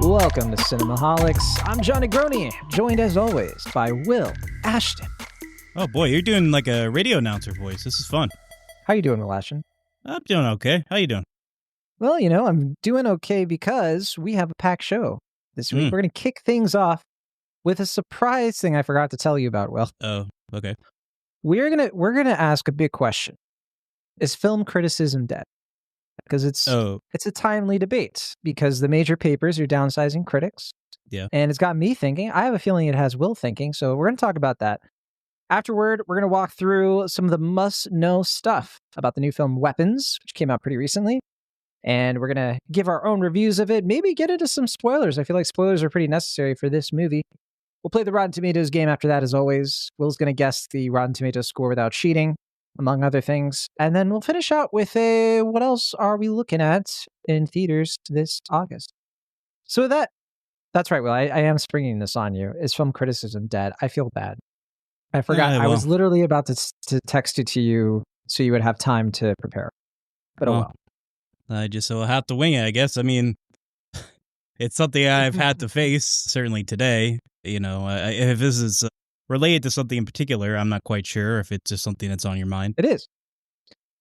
Welcome to Cinemaholics. I'm Johnny Groney, joined as always by Will Ashton. Oh boy, you're doing like a radio announcer voice. This is fun. How you doing, Will Ashton? I'm doing okay. How you doing? Well, I'm doing okay because we have a packed show this week. We're going to kick things off with a surprise thing I forgot to tell you about, Will. Oh, okay. We're gonna ask a big question. Is film criticism dead? Because it's a timely debate because the major papers are downsizing critics. Yeah. And it's got me thinking. I have a feeling it has Will thinking. So we're going to talk about that. Afterward, we're going to walk through some of the must-know stuff about the new film Weapons, which came out pretty recently. And we're going to give our own reviews of it, maybe get into some spoilers. I feel like spoilers are pretty necessary for this movie. We'll play the Rotten Tomatoes game after that, as always. Will's going to guess the Rotten Tomatoes score without cheating, among other things. And then we'll finish out with what else are we looking at in theaters this August? So with that's right, Will. I am springing this on you. Is film criticism dead? I feel bad. I forgot. I was literally about to text it to you so you would have time to prepare. But oh well. I just will have to wing it, I guess. I mean, it's something I've had to face, certainly today. If this is related to something in particular, I'm not quite sure if it's just something that's on your mind. It is.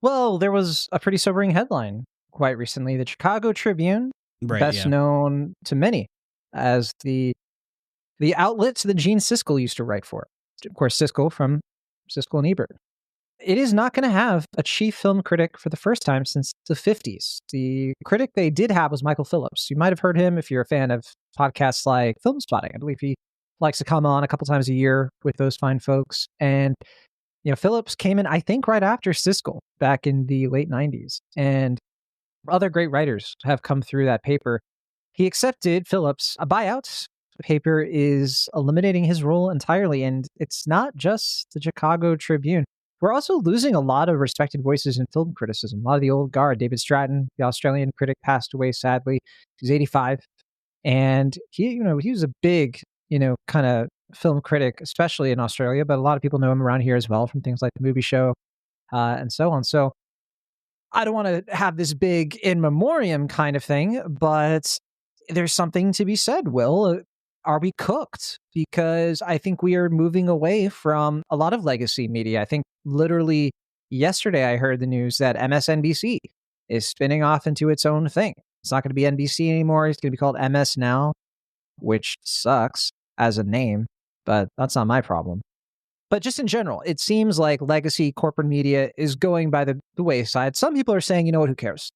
Well, there was a pretty sobering headline quite recently. The Chicago Tribune, best known to many as the outlet that Gene Siskel used to write for. Of course, Siskel from Siskel and Ebert. It is not going to have a chief film critic for the first time since the 50s. The critic they did have was Michael Phillips. You might have heard him if you're a fan of podcasts like Film Spotting. I believe he likes to come on a couple times a year with those fine folks. And, Phillips came in, I think, right after Siskel back in the late 90s. And other great writers have come through that paper. He accepted Phillips a buyout. The paper is eliminating his role entirely. And it's not just the Chicago Tribune. We're also losing a lot of respected voices in film criticism. A lot of the old guard. David Stratton, the Australian critic, passed away, sadly. He was 85. And he was a big, kind of film critic, especially in Australia, but a lot of people know him around here as well from things like The Movie Show and so on. So I don't want to have this big in memoriam kind of thing, but there's something to be said, Will. Are we cooked? Because I think we are moving away from a lot of legacy media. I think literally yesterday I heard the news that MSNBC is spinning off into its own thing. It's not going to be NBC anymore. It's going to be called MS Now, which sucks as a name, but that's not my problem. But just in general, it seems like legacy corporate media is going by the wayside. Some people are saying, you know what, who cares?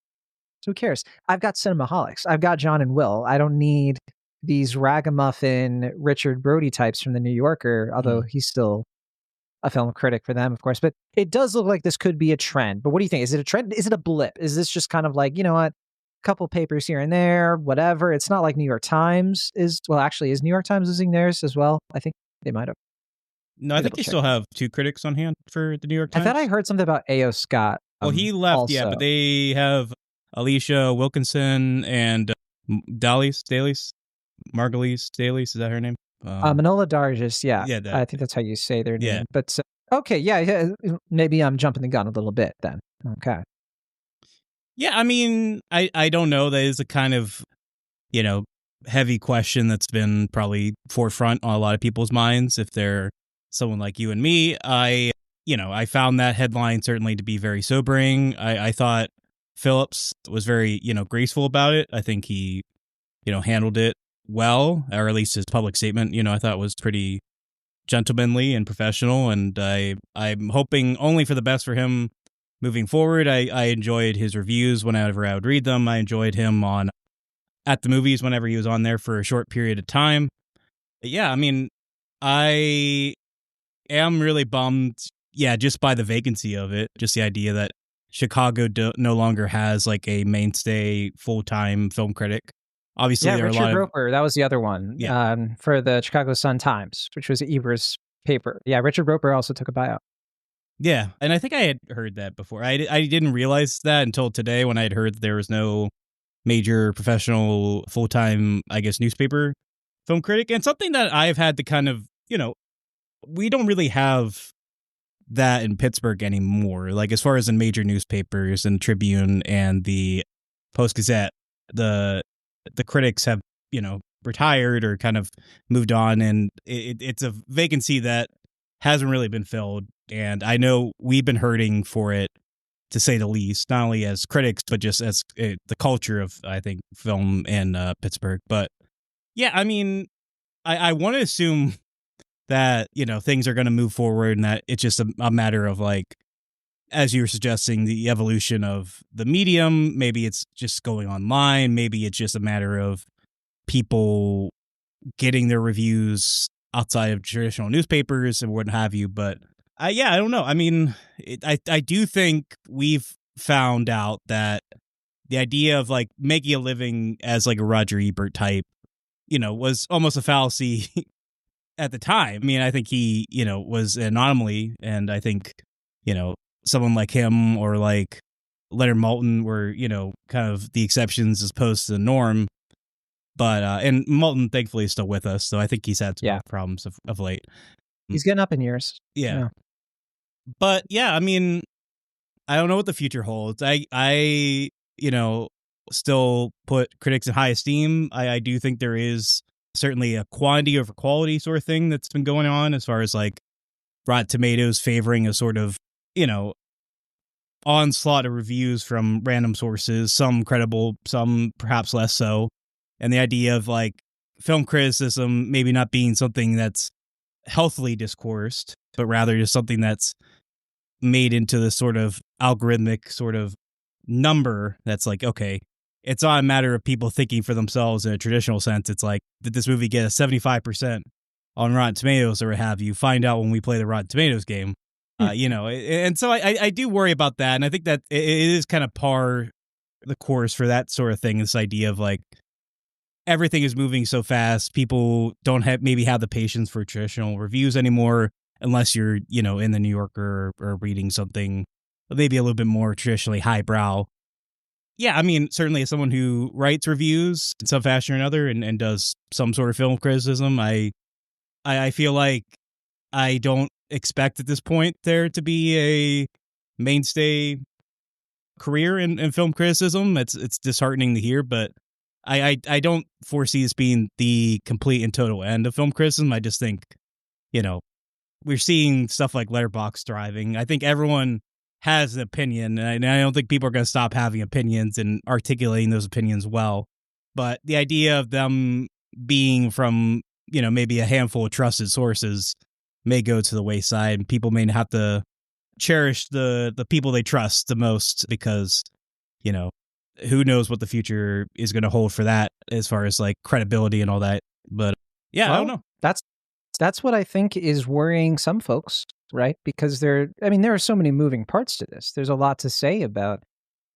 Who cares? I've got Cinemaholics. I've got Jon and Will. I don't need these ragamuffin Richard Brody types from the New Yorker, although he's still a film critic for them, of course. But it does look like this could be a trend. But what do you think? Is it a trend? Is it a blip? Is this just kind of like, you know what, a couple papers here and there, whatever? It's not like New York Times is New York Times losing theirs as well? I think they might have. No, I think they still have two critics on hand for the New York Times. I thought I heard something about A.O. Scott. Well, he left, also. Yeah, but they have Alicia Wilkinson and Margulies Dailies, is that her name? Manola Dargis, yeah. I think that's how you say their name. But okay, yeah, maybe I'm jumping the gun a little bit then. Okay. Yeah, I mean, I don't know. That is a kind of, heavy question that's been probably forefront on a lot of people's minds. If they're someone like you and me, I found that headline certainly to be very sobering. I thought Phillips was very, graceful about it. I think he, handled it well, or at least his public statement, I thought was pretty gentlemanly and professional, and I'm hoping only for the best for him moving forward. I enjoyed his reviews whenever I would read them. I enjoyed him at the movies whenever he was on there for a short period of time. But yeah, I mean, I am really bummed, just by the vacancy of it, just the idea that Chicago no longer has like a mainstay full-time film critic. Obviously, there Richard are a lot Roper, that was the other one for the Chicago Sun-Times, which was Eber's paper. Yeah, Richard Roper also took a buyout. Yeah, and I think I had heard that before. I didn't realize that until today when I had heard that there was no major professional full-time, I guess, newspaper film critic. And something that I've had to kind of, we don't really have that in Pittsburgh anymore. Like, as far as in major newspapers and Tribune and the Post-Gazette, the critics have retired or kind of moved on, and it's a vacancy that hasn't really been filled. And I know we've been hurting for it, to say the least, not only as critics, but just as the culture of, I think, film in Pittsburgh. But yeah, I mean, I want to assume that, things are going to move forward and that it's just a matter of, like, as you were suggesting, the evolution of the medium. Maybe it's just going online. Maybe it's just a matter of people getting their reviews outside of traditional newspapers and what have you. But I don't know. I mean, I do think we've found out that the idea of, like, making a living as, like, a Roger Ebert type, was almost a fallacy at the time. I mean, I think he, was an anomaly, and I think, someone like him or like Leonard Maltin were, kind of the exceptions as opposed to the norm. But and Maltin, thankfully, is still with us, so I think he's had some problems of late. He's getting up in years. Yeah. But yeah, I mean, I don't know what the future holds. I still put critics in high esteem. I do think there is certainly a quantity over quality sort of thing that's been going on, as far as, like, Rotten Tomatoes favoring a sort of, onslaught of reviews from random sources, some credible, some perhaps less so. And the idea of, like, film criticism maybe not being something that's healthily discoursed, but rather just something that's made into this sort of algorithmic sort of number that's like, okay, it's not a matter of people thinking for themselves in a traditional sense. It's like, did this movie get a 75% on Rotten Tomatoes or what have you? Find out when we play the Rotten Tomatoes game. And so I do worry about that. And I think that it is kind of par the course for that sort of thing. This idea of, like, everything is moving so fast. People don't have the patience for traditional reviews anymore, unless you're, in the New Yorker or reading something maybe a little bit more traditionally highbrow. Yeah, I mean, certainly as someone who writes reviews in some fashion or another and does some sort of film criticism, I feel like I don't expect at this point there to be a mainstay career in film criticism. It's disheartening to hear, but I don't foresee this being the complete and total end of film criticism. I just think, we're seeing stuff like Letterboxd thriving. I think everyone has an opinion, and I don't think people are going to stop having opinions and articulating those opinions well. But the idea of them being from, maybe a handful of trusted sources may go to the wayside, and people may have to cherish the people they trust the most, because, who knows what the future is going to hold for that as far as, like, credibility and all that. But yeah, well, I don't know. That's what I think is worrying some folks, right? Because there are so many moving parts to this. There's a lot to say about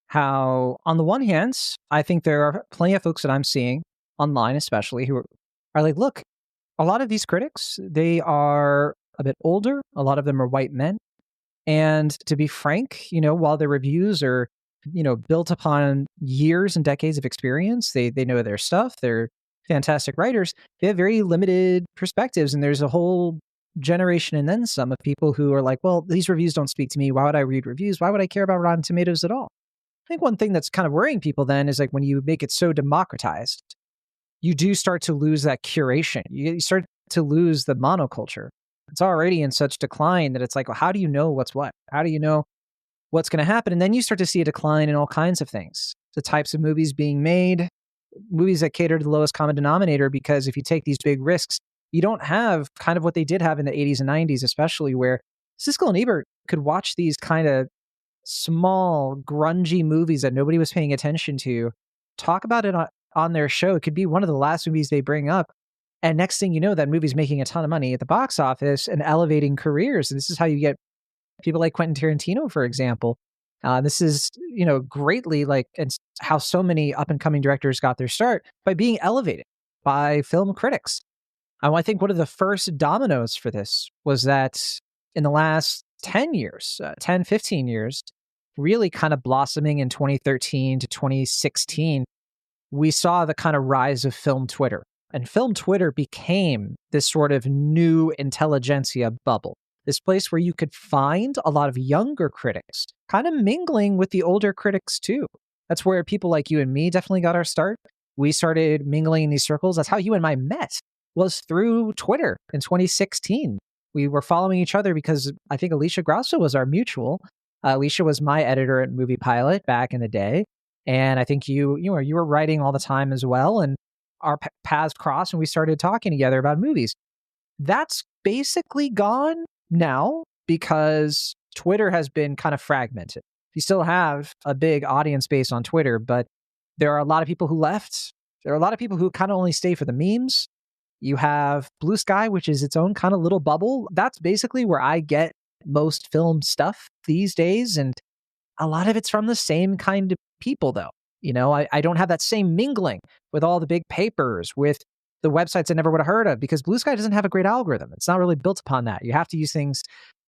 how, on the one hand, I think there are plenty of folks that I'm seeing online, especially, who are like, look, a lot of these critics, they are a bit older. A lot of them are white men. And to be frank, while their reviews are, built upon years and decades of experience, they know their stuff. They're fantastic writers. They have very limited perspectives. And there's a whole generation and then some of people who are like, well, these reviews don't speak to me. Why would I read reviews? Why would I care about Rotten Tomatoes at all? I think one thing that's kind of worrying people then is, like, when you make it so democratized, you do start to lose that curation. You start to lose the monoculture. It's already in such decline that it's like, well, how do you know what's what? How do you know what's going to happen? And then you start to see a decline in all kinds of things. The types of movies being made, movies that cater to the lowest common denominator, because if you take these big risks, you don't have kind of what they did have in the 80s and 90s, especially, where Siskel and Ebert could watch these kind of small, grungy movies that nobody was paying attention to, talk about it on their show. It could be one of the last movies they bring up. And next thing you know, that movie's making a ton of money at the box office and elevating careers. And this is how you get people like Quentin Tarantino, for example. This is, greatly like, and how so many up and coming directors got their start by being elevated by film critics. I think one of the first dominoes for this was that in the last 10 years, 10, 15 years, really kind of blossoming in 2013 to 2016, we saw the kind of rise of film Twitter. And film Twitter became this sort of new intelligentsia bubble, this place where you could find a lot of younger critics kind of mingling with the older critics too. That's where people like you and me definitely got our start. we started mingling in these circles. That's how you and I met, was through Twitter in 2016. We were following each other because I think Alicia Grasso was our mutual. Alicia was my editor at Movie Pilot back in the day. And I think you were writing all the time as well. And our paths crossed and we started talking together about movies. That's basically gone now because Twitter has been kind of fragmented. You still have a big audience base on Twitter, but there are a lot of people who left. There are a lot of people who kind of only stay for the memes. You have Blue Sky, which is its own kind of little bubble. That's basically where I get most film stuff these days. And a lot of it's from the same kind of people, though. I don't have that same mingling with all the big papers, with the websites I never would have heard of, because Blue Sky doesn't have a great algorithm. It's not really built upon that. You have to use things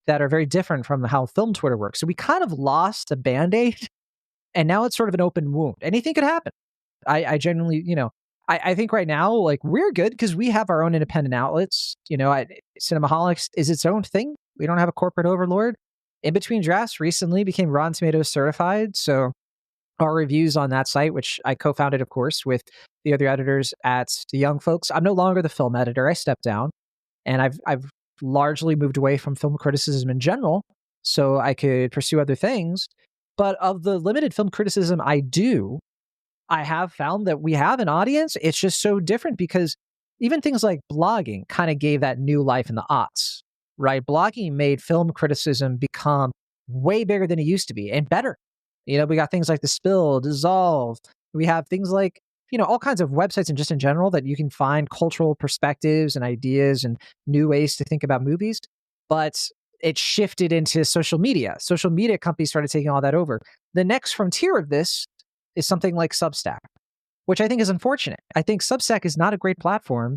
that are very different from how film Twitter works. So we kind of lost a Band-Aid, and now it's sort of an open wound. Anything could happen. I genuinely, I think right now, like, we're good because we have our own independent outlets. Cinemaholics is its own thing. We don't have a corporate overlord. In Between Drafts recently became Rotten Tomatoes certified. So our reviews on that site, which I co-founded, of course, with the other editors at The Young Folks. I'm no longer the film editor. I stepped down, and I've largely moved away from film criticism in general so I could pursue other things. But of the limited film criticism I do, I have found that we have an audience. It's just so different because even things like blogging kind of gave that new life in the aughts, right? Blogging made film criticism become way bigger than it used to be and better. We got things like The Spill, Dissolve. We have things like, all kinds of websites and just in general that you can find cultural perspectives and ideas and new ways to think about movies. But it shifted into social media. Social media companies started taking all that over. The next frontier of this is something like Substack, which I think is unfortunate. I think Substack is not a great platform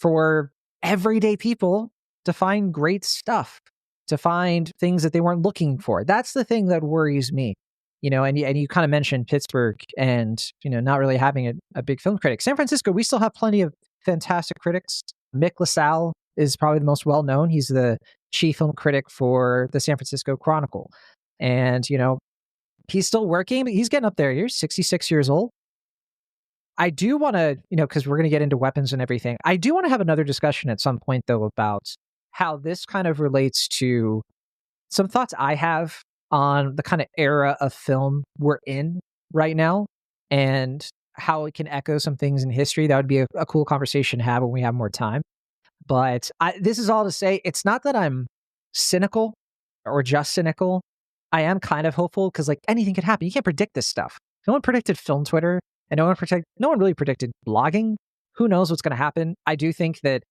for everyday people to find great stuff, to find things that they weren't looking for. That's the thing that worries me. And you kind of mentioned Pittsburgh and, not really having a big film critic. San Francisco, we still have plenty of fantastic critics. Mick LaSalle is probably the most well-known. He's the chief film critic for the San Francisco Chronicle. And, he's still working, but he's getting up there. He's 66 years old. I do want to, because we're going to get into weapons and everything. I do want to have another discussion at some point, though, about how this kind of relates to some thoughts I have on the kind of era of film we're in right now and how it can echo some things in history. That would be a cool conversation to have when we have more time. But this is all to say, it's not that I'm cynical or just cynical. I am kind of hopeful because, like, anything could happen. You can't predict this stuff. No one predicted film Twitter, and no one really predicted blogging. Who knows what's going to happen? I do think that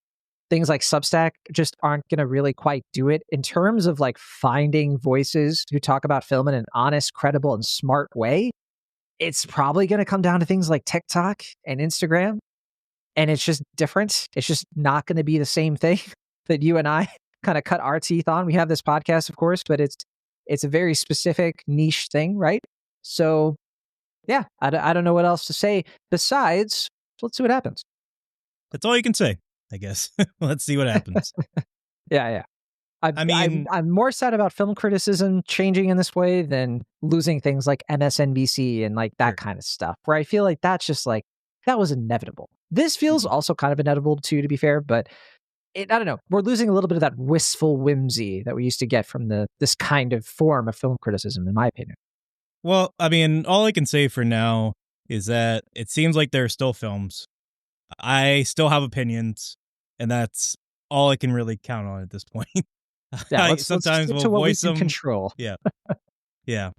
things like Substack just aren't going to really quite do it in terms of like finding voices who talk about film in an honest, credible, and smart way. It's probably going to come down to things like TikTok and Instagram. And it's just different. It's just not going to be the same thing that you and I kind of cut our teeth on. We have this podcast, of course, but it's a very specific niche thing, right? So yeah, I don't know what else to say besides let's see what happens. That's all you can say, I guess. Let's see what happens. Yeah. I'm more sad about film criticism changing in this way than losing things like MSNBC and like that kind of stuff, where I feel like that's just like, that was inevitable. This feels also kind of inevitable too, to be fair, but I don't know. We're losing a little bit of that wistful whimsy that we used to get from this kind of form of film criticism, in my opinion. Well, I mean, all I can say for now is that it seems like there are still films. I still have opinions, and that's all I can really count on at this point. Yeah, sometimes let's we'll voice some them. Control. Yeah.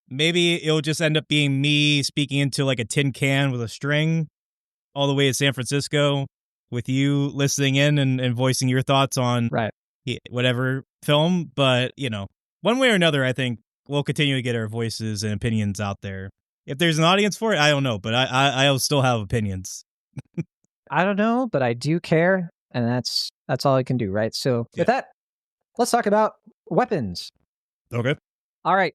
Maybe it'll just end up being me speaking into like a tin can with a string all the way to San Francisco with you listening in and voicing your thoughts on whatever film. But, one way or another, I think we'll continue to get our voices and opinions out there. If there's an audience for it, I don't know, but I'll still have opinions. I don't know, but I do care, and that's all I can do, right? So with that, let's talk about Weapons. Okay. All right.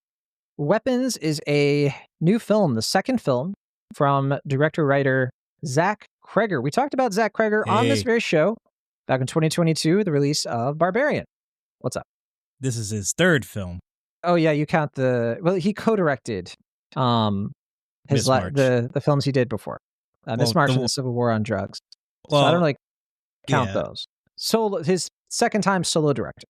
Weapons is a new film, the second film from director-writer Zach Cregger. We talked about Zach Cregger on this very show back in 2022, the release of Barbarian. What's up? This is his third film. Oh yeah, you count he co-directed the films he did before. Miss March and the Civil War on Drugs. So I don't count those. Solo, his second time solo director.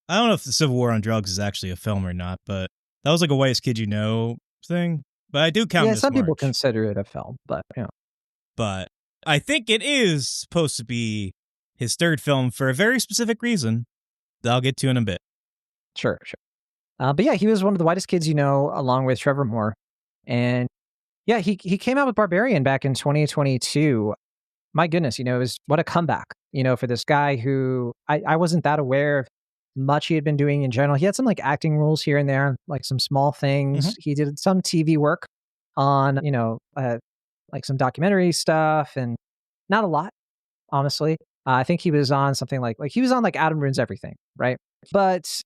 I don't know if the Civil War on Drugs is actually a film or not, but that was like a Whitest Kid You Know thing. But I do count Miss some March. People consider it a film, but But I think it is supposed to be his third film for a very specific reason that I'll get to in a bit. Sure. But yeah, he was one of the Whitest Kids You Know, along with Trevor Moore. And yeah, he came out with Barbarian back in 2022. My goodness, it was what a comeback, for this guy who I wasn't that aware of much he had been doing in general. He had some acting roles here and there, like some small things. Mm-hmm. He did some TV work on, some documentary stuff, and not a lot, honestly. I think he was on something like he was on Adam Ruins Everything, right? But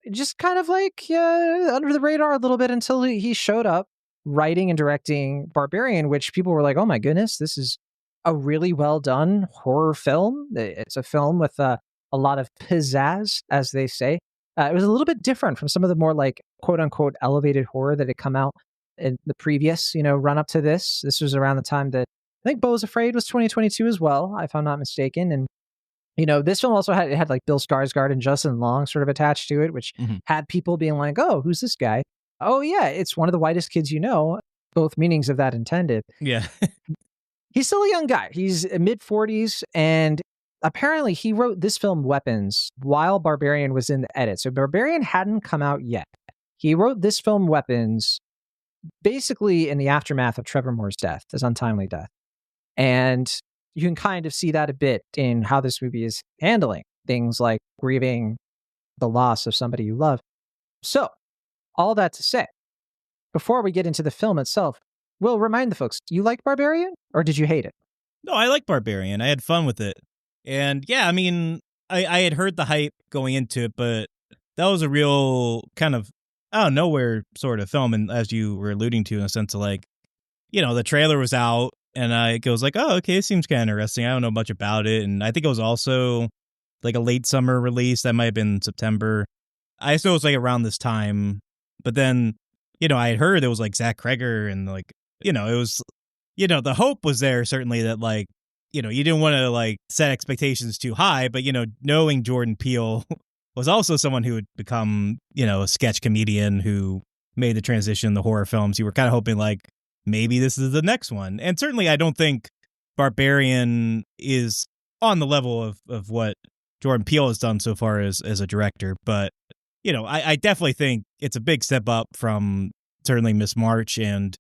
just kind of under the radar a little bit until he showed up writing and directing Barbarian, which people were like, oh my goodness, this is a really well done horror film. It's a film with a lot of pizzazz, as they say. It was a little bit different from some of the more quote unquote elevated horror that had come out in the previous, run up to this. This was around the time that I think Beau's Afraid was 2022 as well, if I'm not mistaken. And this film also had Bill Skarsgård and Justin Long sort of attached to it, which had people being like, oh, who's this guy? Oh yeah, it's one of the Whitest Kids You Know. Both meanings of that intended. Yeah. He's still a young guy. He's mid-40s, and apparently he wrote this film Weapons while Barbarian was in the edit. So Barbarian hadn't come out yet. He wrote this film Weapons basically in the aftermath of Trevor Moore's death, his untimely death. And you can kind of see that a bit in how this movie is handling things like grieving the loss of somebody you love. So, all that to say, before we get into the film itself, Will, remind the folks, you liked Barbarian or did you hate it? No, I like Barbarian. I had fun with it. And yeah, I mean, I had heard the hype going into it, but that was a real kind of out of nowhere sort of film. And as you were alluding to, in a sense of the trailer was out and I was like, oh, okay, it seems kind of interesting. I don't know much about it. And I think it was also a late summer release. That might have been September. I assume it was around this time. But then, I had heard it was Zach Cregger and it was, the hope was there certainly that you didn't want to set expectations too high, but knowing Jordan Peele was also someone who had become, a sketch comedian who made the transition to horror films. You were kind of hoping maybe this is the next one. And certainly I don't think Barbarian is on the level of what Jordan Peele has done so far as a director. But, I definitely think it's a big step up from certainly Miss March and,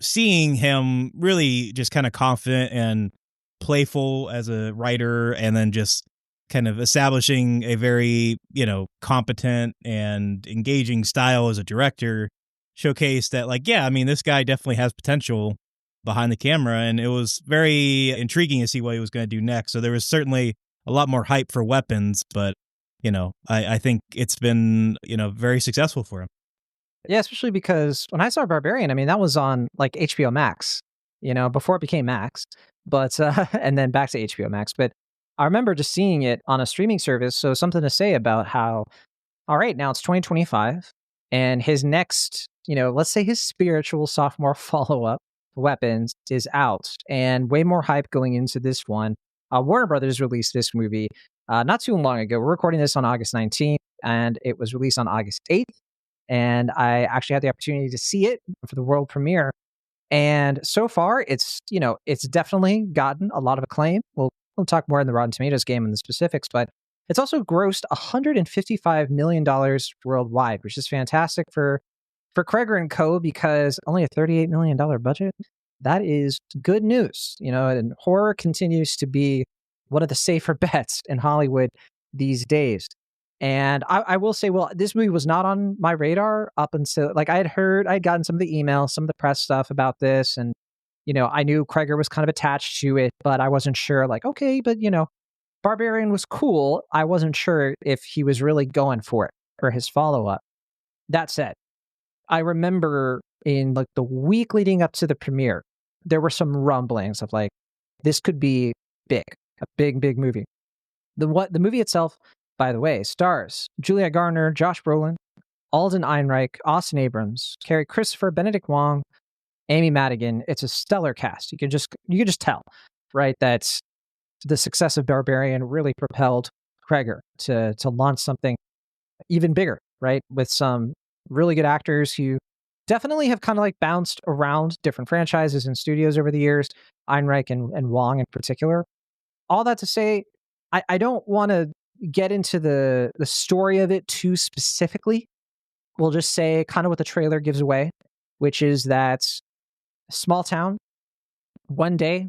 seeing him really just kind of confident and playful as a writer and then just kind of establishing a very, competent and engaging style as a director showcased that this guy definitely has potential behind the camera. And it was very intriguing to see what he was going to do next. So there was certainly a lot more hype for Weapons, but, I think it's been, very successful for him. Yeah, especially because when I saw Barbarian, that was on HBO Max, before it became Max, but and then back to HBO Max. But I remember just seeing it on a streaming service. So something to say about how, all right, now it's 2025 and his next, let's say his spiritual sophomore follow-up, Weapons, is out and way more hype going into this one. Warner Brothers released this movie not too long ago. We're recording this on August 19th and it was released on August 8th. And I actually had the opportunity to see it for the world premiere. And so far, it's definitely gotten a lot of acclaim. We'll talk more in the Rotten Tomatoes game and the specifics, but it's also grossed $155 million worldwide, which is fantastic for Cregger and Co. because only a $38 million budget. That is good news, and horror continues to be one of the safer bets in Hollywood these days. And I will say, well, this movie was not on my radar up until I had gotten some of the emails, some of the press stuff about this. And, I knew Cregger was kind of attached to it, but I wasn't sure okay, but Barbarian was cool. I wasn't sure if he was really going for it for his follow-up. That said, I remember in the week leading up to the premiere, there were some rumblings of this could be big, a big movie. The movie itself, by the way, stars Julia Garner, Josh Brolin, Alden Ehrenreich, Austin Abrams, Carrie Christopher, Benedict Wong, Amy Madigan. It's a stellar cast. You can just tell, right, that the success of Barbarian really propelled Cregger to launch something even bigger, right, with some really good actors who definitely have kind of like bounced around different franchises and studios over the years, Einreich and Wong in particular. All that to say, I don't want to get into the story of it too specifically. We'll just say kind of what the trailer gives away, which is that small town, one day,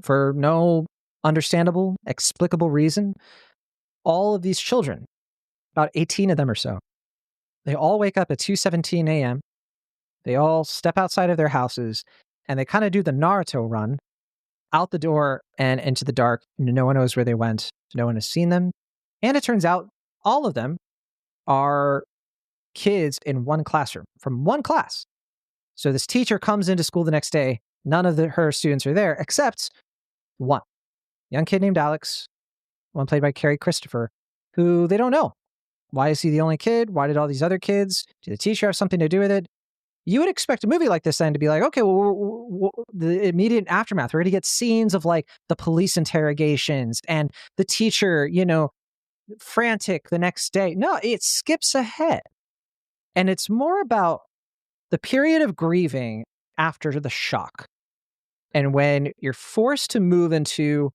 for no understandable, explicable reason, all of these children, about 18 of them or so, they all wake up at 2:17 a.m. They all step outside of their houses and they kind of do the Naruto run out the door and into the dark. No one knows where they went. No one has seen them. And it turns out all of them are kids in one classroom from one class. So this teacher comes into school the next day. None of her students are there except one young kid named Alex, one played by Carrie Christopher, who they don't know. Why is he the only kid? Why did all these other kids? Did the teacher have something to do with it? You would expect a movie like this then to be like, okay, well, the immediate aftermath, we're going to get scenes of like the police interrogations and the teacher, frantic the next day. No, it skips ahead. And it's more about the period of grieving after the shock. And when you're forced to move into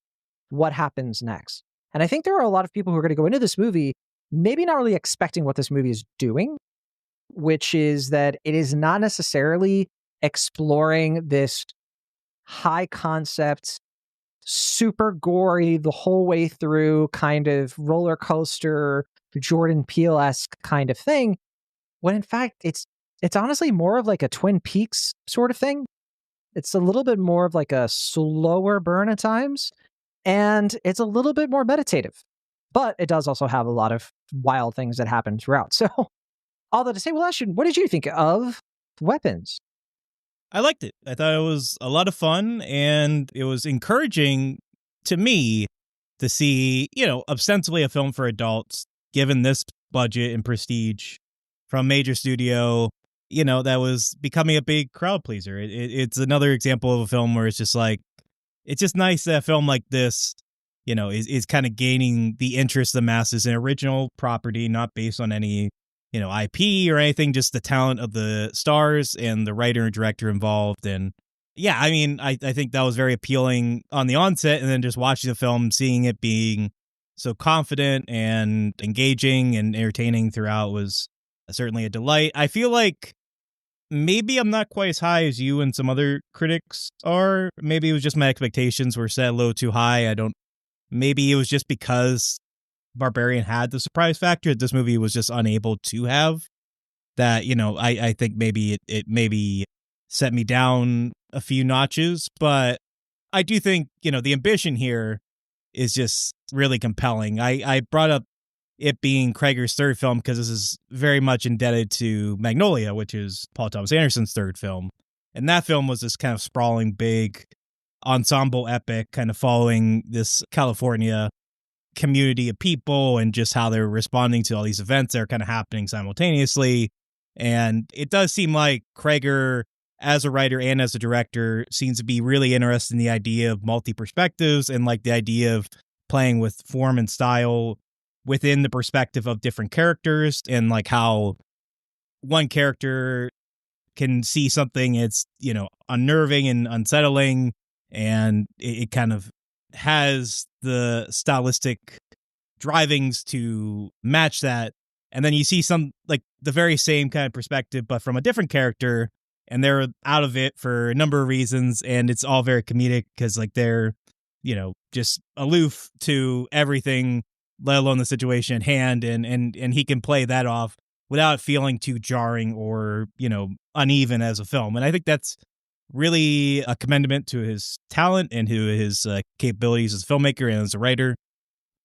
what happens next. And I think there are a lot of people who are going to go into this movie maybe not really expecting what this movie is doing, which is that it is not necessarily exploring this high concept, super gory the whole way through kind of roller coaster, Jordan Peele-esque kind of thing, when in fact it's honestly more of like a Twin Peaks sort of thing. It's a little bit more of like a slower burn at times, and it's a little bit more meditative. But it does also have a lot of wild things that happen throughout. So all that to say, well, Ashton, what did you think of Weapons? I liked it. I thought it was a lot of fun, and it was encouraging to me to see, ostensibly a film for adults, given this budget and prestige from a major studio, that was becoming a big crowd pleaser. It's another example of a film where it's just like, it's just nice that a film like this, is kind of gaining the interest of the masses in original property, not based on any, IP or anything, just the talent of the stars and the writer and director involved. And yeah, I mean, I think that was very appealing on the onset, and then just watching the film, seeing it being so confident and engaging and entertaining throughout was certainly a delight. I feel like maybe I'm not quite as high as you and some other critics are. Maybe it was just my expectations were set a little too high. Maybe it was just because Barbarian had the surprise factor that this movie was just unable to have. That, I think maybe it maybe set me down a few notches, but I do think, the ambition here is just really compelling. I brought up it being Cregger's third film because this is very much indebted to Magnolia, which is Paul Thomas Anderson's third film. And that film was this kind of sprawling, big ensemble epic, kind of following this California community of people and just how they're responding to all these events that are kind of happening simultaneously. And it does seem like Cregger, as a writer and as a director, seems to be really interested in the idea of multi-perspectives and like the idea of playing with form and style within the perspective of different characters, and like how one character can see something it's, unnerving and unsettling, and it kind of has the stylistic drivings to match that. And then you see some like the very same kind of perspective, but from a different character, and they're out of it for a number of reasons. And it's all very comedic because like they're, just aloof to everything, let alone the situation at hand. And he can play that off without feeling too jarring or, uneven as a film. And I think that's really a commendament to his talent and to his capabilities as a filmmaker and as a writer.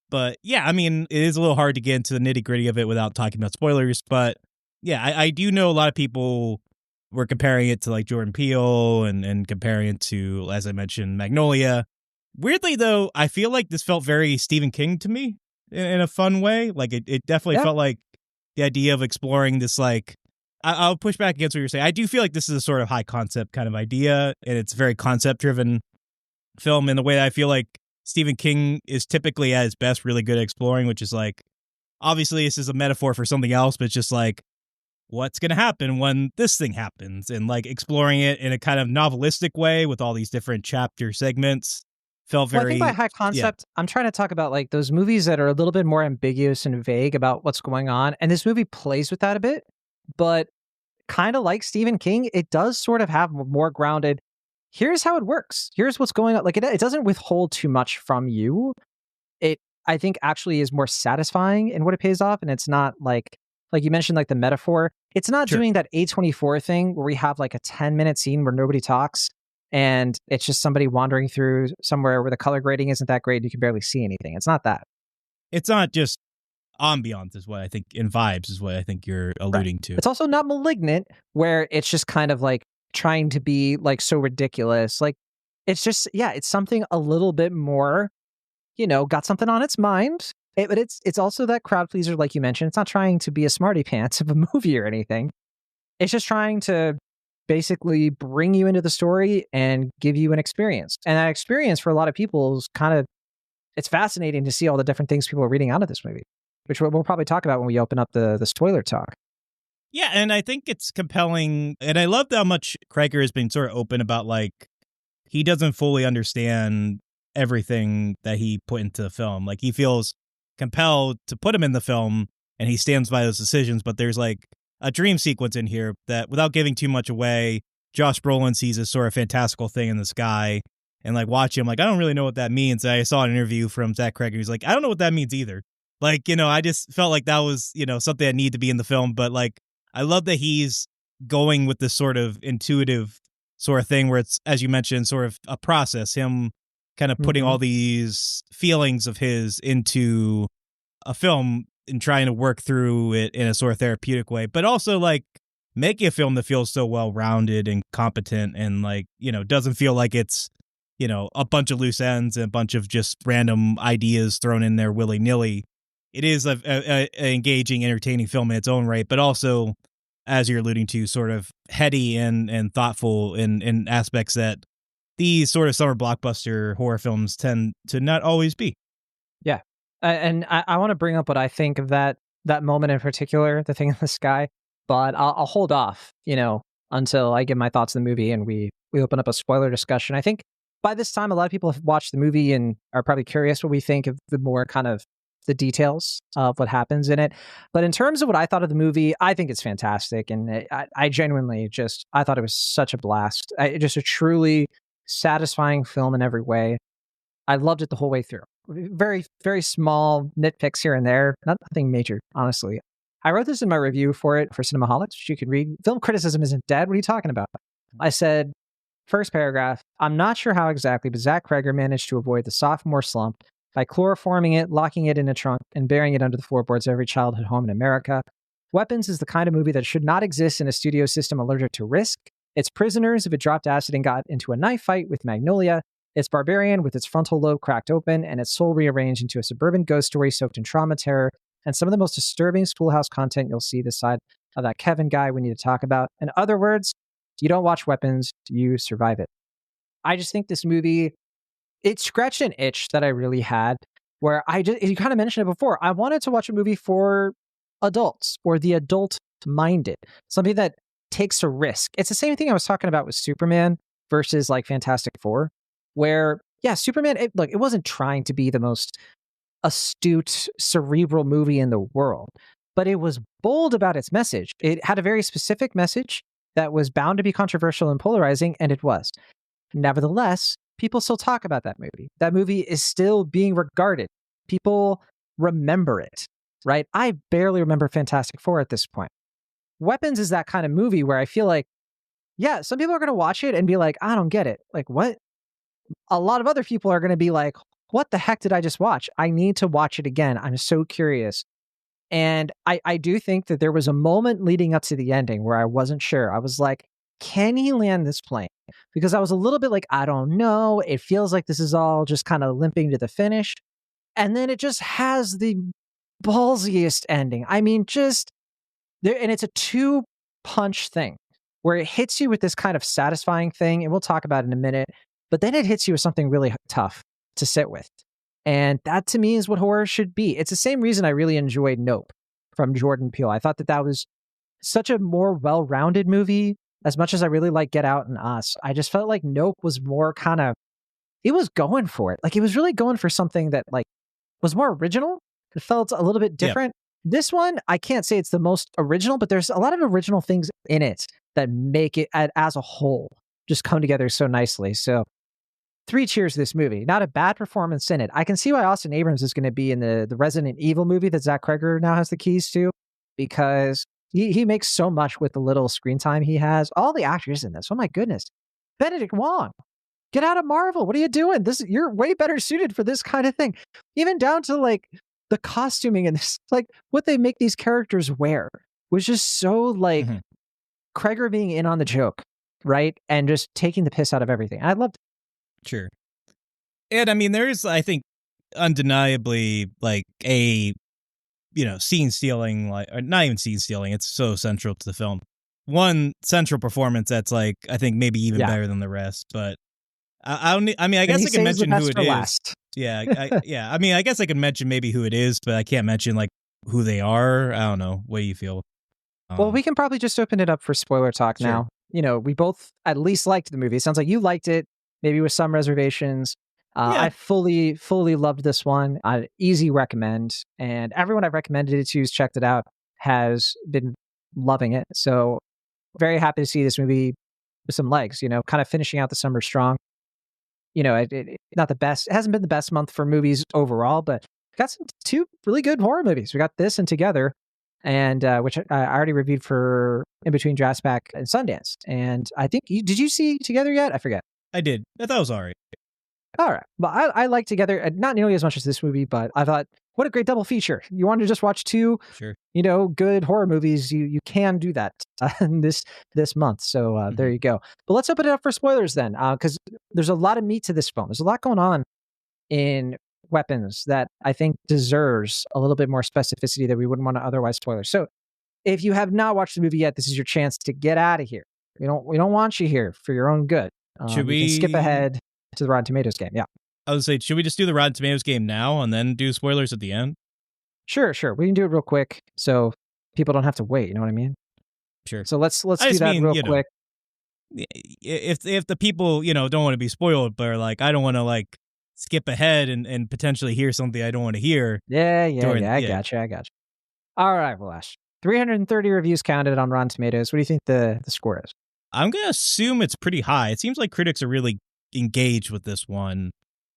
But yeah, I mean, it is a little hard to get into the nitty gritty of it without talking about spoilers. But yeah, I do know a lot of people were comparing it to like Jordan Peele and comparing it to, as I mentioned, Magnolia. Weirdly, though, I feel like this felt very Stephen King to me in a fun way. Like it definitely felt like the idea of exploring this, like, I'll push back against what you're saying. I do feel like this is a sort of high concept kind of idea, and it's very concept driven film in the way that I feel like Stephen King is typically at his best really good at exploring, which is like, obviously this is a metaphor for something else, but it's just like, what's going to happen when this thing happens, and like exploring it in a kind of novelistic way with all these different chapter segments felt very... Well, I think by high concept, I'm trying to talk about like those movies that are a little bit more ambiguous and vague about what's going on. And this movie plays with that a bit, but kind of like Stephen King, it does sort of have more grounded, here's how it works. Here's what's going on. Like it doesn't withhold too much from you. It, I think, actually is more satisfying in what it pays off. And it's not like you mentioned, like the metaphor. It's not doing that A24 thing where we have like a 10-minute scene where nobody talks and it's just somebody wandering through somewhere where the color grading isn't that great and you can barely see anything. It's not that. It's not just ambiance is what I think, in vibes is what I think you're alluding to. It's also not Malignant, where it's just kind of like trying to be like so ridiculous. Like it's just, it's something a little bit more, got something on its mind. But it's also that crowd pleaser, like you mentioned. It's not trying to be a smarty pants of a movie or anything. It's just trying to basically bring you into the story and give you an experience. And that experience for a lot of people is it's fascinating to see all the different things people are reading out of this movie, which we'll probably talk about when we open up the spoiler talk. Yeah, and I think it's compelling. And I love how much Cregger has been sort of open about, like, he doesn't fully understand everything that he put into the film. Like, he feels compelled to put him in the film and he stands by those decisions, but there's like a dream sequence in here that, without giving too much away, Josh Brolin sees this sort of fantastical thing in the sky, and like watching him, like, I don't really know what that means. I saw an interview from Zach Cregger. He's like, I don't know what that means either. Like, I just felt like that was, something that needed to be in the film. But like, I love that he's going with this sort of intuitive sort of thing where it's, as you mentioned, sort of a process, him kind of putting all these feelings of his into a film and trying to work through it in a sort of therapeutic way, but also like making a film that feels so well-rounded and competent and like, doesn't feel like it's, a bunch of loose ends and a bunch of just random ideas thrown in there willy-nilly. It is a engaging, entertaining film in its own right, but also, as you're alluding to, sort of heady and thoughtful in aspects that these sort of summer blockbuster horror films tend to not always be. Yeah. And I want to bring up what I think of that moment in particular, the thing in the sky, but I'll hold off, until I give my thoughts on the movie and we open up a spoiler discussion. I think by this time, a lot of people have watched the movie and are probably curious what we think of the more kind of the details of what happens in it. But in terms of what I thought of the movie, I think it's fantastic. And I genuinely I thought it was such a blast. Just a truly satisfying film in every way. I loved it the whole way through. Very, very small nitpicks here and there. Nothing major, honestly. I wrote this in my review for Cinemaholics, which you can read. Film criticism isn't dead. What are you talking about? I said, first paragraph, I'm not sure how exactly, but Zach Cregger managed to avoid the sophomore slump by chloroforming it, locking it in a trunk, and burying it under the floorboards of every childhood home in America. Weapons is the kind of movie that should not exist in a studio system allergic to risk. It's Prisoners if it dropped acid and got into a knife fight with Magnolia. It's Barbarian with its frontal lobe cracked open and its soul rearranged into a suburban ghost story soaked in trauma, terror, and some of the most disturbing schoolhouse content you'll see this side of that Kevin guy we need to talk about. In other words, you don't watch Weapons, you survive it. I just think this movie, it scratched an itch that I really had, where you kind of mentioned it before, I wanted to watch a movie for adults or the adult-minded, something that takes a risk. It's the same thing I was talking about with Superman versus like Fantastic Four, where, Superman, it wasn't trying to be the most astute, cerebral movie in the world, but it was bold about its message. It had a very specific message that was bound to be controversial and polarizing, and it was. Nevertheless, people still talk about that movie. That movie is still being regarded. People remember it, right? I barely remember Fantastic Four at this point. Weapons is that kind of movie where I feel like, some people are going to watch it and be like, I don't get it. Like, what? A lot of other people are going to be like, what the heck did I just watch? I need to watch it again. I'm so curious. And I do think that there was a moment leading up to the ending where I wasn't sure. I was like, can he land this plane? Because I was a little bit like, I don't know. It feels like this is all just kind of limping to the finish. And then it just has the ballsiest ending. I mean, and it's a punch thing where it hits you with this kind of satisfying thing, and we'll talk about it in a minute, but then it hits you with something really tough to sit with. And that to me is what horror should be. It's the same reason I really enjoyed Nope from Jordan Peele. I thought that was such a more well-rounded movie. As much as I really like Get Out and Us, I just felt like Nope was more kind of, it was going for it. Like, it was really going for something that like was more original. It felt a little bit different. Yep. This one, I can't say it's the most original, but there's a lot of original things in it that make it as a whole just come together so nicely. So 3 cheers to this movie. Not a bad performance in it. I can see why Austin Abrams is going to be in the Resident Evil movie that Zach Cregger now has the keys to, because he makes so much with the little screen time he has. All the actors in this, oh my goodness. Benedict Wong, get out of Marvel. What are you doing? You're way better suited for this kind of thing. Even down to like the costuming and this, like what they make these characters wear was just so like Cregger being in on the joke, right? And just taking the piss out of everything. I loved it. Sure. And I mean, there's, I think, undeniably like a, scene stealing, like, or not even scene stealing. It's so central to the film. One central performance that's like, I think maybe even better than the rest. But I guess I can mention who it is. Last. Yeah. I mean, I guess I can mention maybe who it is, but I can't mention like who they are. I don't know. What do you feel? Well, we can probably just open it up for spoiler talk now. We both at least liked the movie. It sounds like you liked it, maybe with some reservations. I fully loved this one. Easy recommend. And everyone I've recommended it to who's checked it out has been loving it. So very happy to see this movie with some legs, kind of finishing out the summer strong. Not the best. It hasn't been the best month for movies overall, but got two really good horror movies. We got this and Together, and which I already reviewed for In Between Jurassic Park and Sundance. And I think, did you see Together yet? I forget. I did. I thought it was all right. All right. Well, I like Together, not nearly as much as this movie, but I thought, what a great double feature. You wanted to just watch two, good horror movies. You can do that this month. So there you go. But let's open it up for spoilers then, because there's a lot of meat to this film. There's a lot going on in Weapons that I think deserves a little bit more specificity that we wouldn't want to otherwise spoil. So if you have not watched the movie yet, this is your chance to get out of here. We don't want you here for your own good. Should we skip ahead to the Rotten Tomatoes game? Yeah. I was saying, should we just do the Rotten Tomatoes game now and then do spoilers at the end? Sure. We can do it real quick so people don't have to wait. You know what I mean? Sure. So let's do that real quick. If the people, don't want to be spoiled, but are like, I don't want to like skip ahead and potentially hear something I don't want to hear. Yeah. I got you. All right, Valash. 330 reviews counted on Rotten Tomatoes. What do you think the score is? I'm going to assume it's pretty high. It seems like critics are really engaged with this one.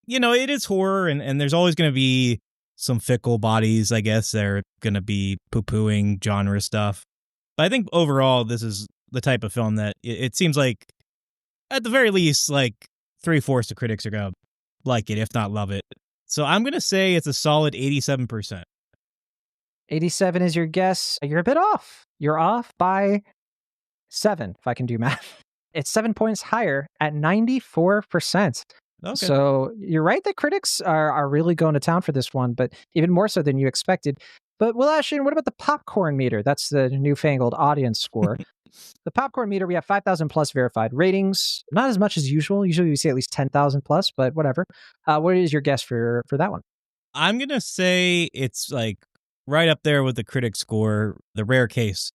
It is horror, and there's always going to be some fickle bodies, I guess. They're going to be poo-pooing genre stuff. But I think overall, this is the type of film that it seems like, at the very least, like 3/4 of critics are going to like it, if not love it. So I'm going to say it's a solid 87%. 87 is your guess. You're a bit off. You're off by 7, if I can do math. It's 7 points higher at 94%. Okay. So you're right that critics are really going to town for this one, but even more so than you expected. But Will Ashton, what about the popcorn meter? That's the newfangled audience score. The popcorn meter, we have 5,000 plus verified ratings. Not as much as usual. Usually we see at least 10,000 plus, but whatever. What is your guess for that one? I'm going to say it's like right up there with the critic score, the rare case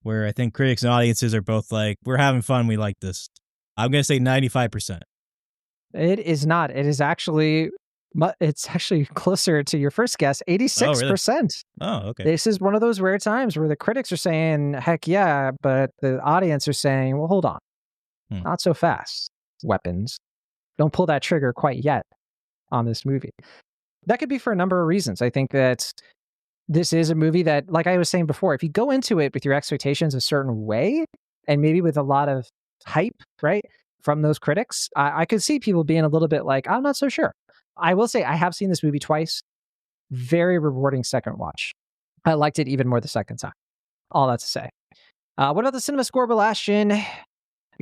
where I think critics and audiences are both like, we're having fun, we like this. I'm going to say 95%. It is not. It's actually closer to your first guess, 86%. Oh, okay. This is one of those rare times where the critics are saying, heck yeah, but the audience are saying, well, hold on. Not so fast, Weapons. Don't pull that trigger quite yet on this movie. That could be for a number of reasons. I think that this is a movie that, like I was saying before, if you go into it with your expectations a certain way, and maybe with a lot of hype, right, from those critics, I could see people being a little bit like, I'm not so sure. I will say I have seen this movie twice. Very rewarding second watch. I liked it even more the second time. All that to say. What about the cinema score, Ashton? It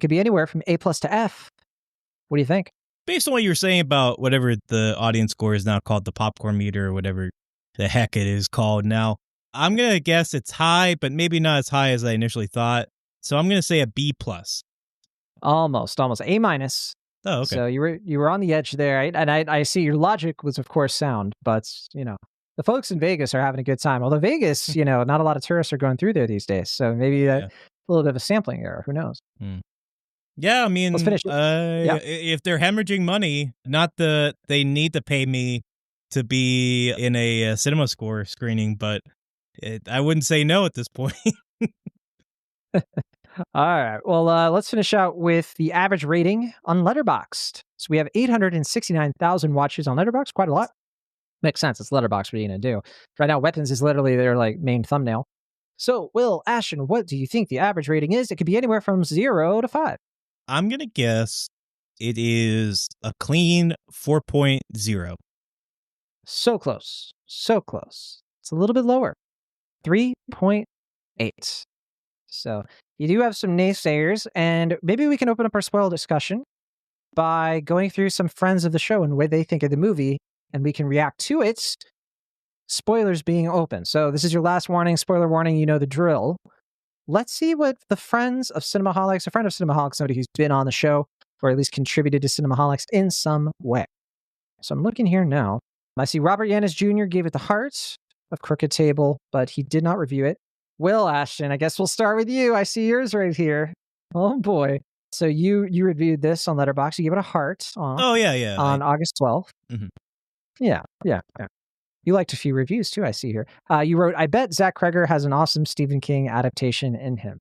could be anywhere from A+ to F. What do you think? Based on what you were saying about whatever the audience score is now called, the popcorn meter or whatever the heck it is called now, I'm going to guess it's high, but maybe not as high as I initially thought. So I'm going to say a B plus. Almost A minus. Oh, okay. So you were on the edge there, and I see your logic was of course sound, but the folks in Vegas are having a good time. Although Vegas, not a lot of tourists are going through there these days, so maybe a little bit of a sampling error. Who knows? Yeah, I mean, let's finish it. If they're hemorrhaging money, they need to pay me to be in a cinema score screening, but I wouldn't say no at this point. All right. Well, let's finish out with the average rating on Letterboxd. So we have 869,000 watches on Letterboxd. Quite a lot. Makes sense. It's Letterboxd. What are you going to do? Right now, Weapons is literally their main thumbnail. So, Will, Ashton, what do you think the average rating is? It could be anywhere from 0 to 5. I'm going to guess it is a clean 4.0. So close. So close. It's a little bit lower. 3.8. So you do have some naysayers, and maybe we can open up our spoiler discussion by going through some friends of the show and what they think of the movie, and we can react to it. Spoilers being open. So this is your last warning, spoiler warning, you know the drill. Let's see what the friends of Cinemaholics, a friend of Cinemaholics, somebody who's been on the show, or at least contributed to Cinemaholics in some way. So I'm looking here now. I see Robert Yanis Jr. gave it the heart of Crooked Table, but he did not review it. Will, Ashton, I guess we'll start with you. I see yours right here. Oh boy. So you reviewed this on Letterboxd. You gave it a heart on August 12th. Mm-hmm. Yeah. You liked a few reviews too, I see here. You wrote, I bet Zach Cregger has an awesome Stephen King adaptation in him.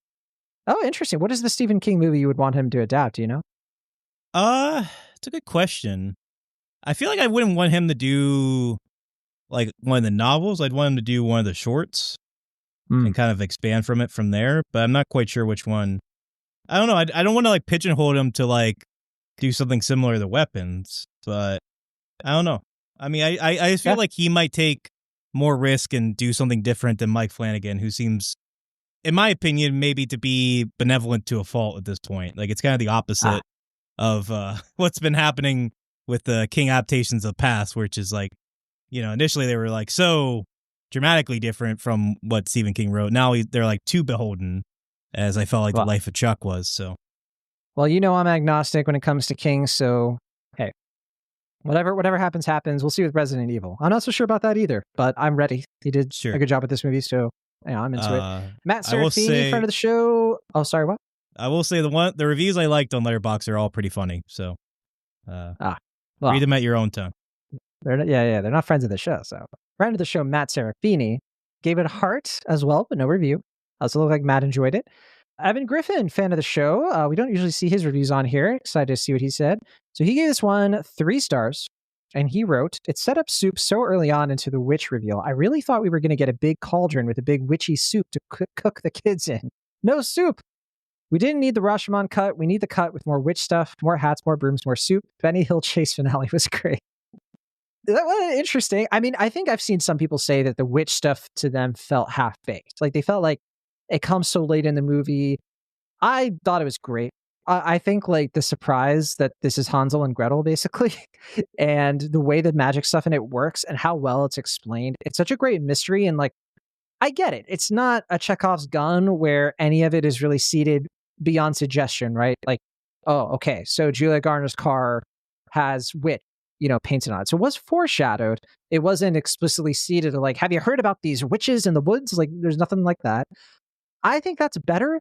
Oh, interesting. What is the Stephen King movie you would want him to adapt? Do you know? It's a good question. I feel like I wouldn't want him to do like one of the novels. I'd want him to do one of the shorts and kind of expand from it from there. But I'm not quite sure which one. I don't know. I don't want to pigeonhole him to do something similar to Weapons, but I don't know. I mean, I just feel like he might take more risk and do something different than Mike Flanagan, who seems, in my opinion, maybe to be benevolent to a fault at this point. It's kind of the opposite of what's been happening with the King adaptations of the past, which is initially they were so dramatically different from what Stephen King wrote. Now they're too beholden, as I felt like The Life of Chuck was. So, well, I'm agnostic when it comes to King, so hey, whatever happens. We'll see with Resident Evil. I'm not so sure about that either, but I'm ready. He did a good job with this movie, so I'm into it. Matt Serafini, friend of the show. Oh, sorry, what? I will say the reviews I liked on Letterboxd are all pretty funny. So, read them at your own time. They're not friends of the show. So, friend of the show, Matt Serafini, gave it a heart as well, but no review. So it looked like Matt enjoyed it. Evan Griffin, fan of the show. We don't usually see his reviews on here. Excited to see what he said. So he gave this one 3 stars, and he wrote, it set up soup so early on into the witch reveal. I really thought we were going to get a big cauldron with a big witchy soup to cook the kids in. No soup. We didn't need the Rashomon cut. We need the cut with more witch stuff, more hats, more brooms, more soup. Benny Hill chase finale was great. That was interesting. I mean, I think I've seen some people say that the witch stuff to them felt half-baked. They felt like it comes so late in the movie. I thought it was great. I think the surprise that this is Hansel and Gretel, basically, and the way the magic stuff in it works and how well it's explained. It's such a great mystery. And I get it. It's not a Chekhov's gun where any of it is really seated beyond suggestion, right? Oh, okay. So Julia Garner's car has witch, painted on it. So it was foreshadowed. It wasn't explicitly seated to have you heard about these witches in the woods? There's nothing like that. I think that's better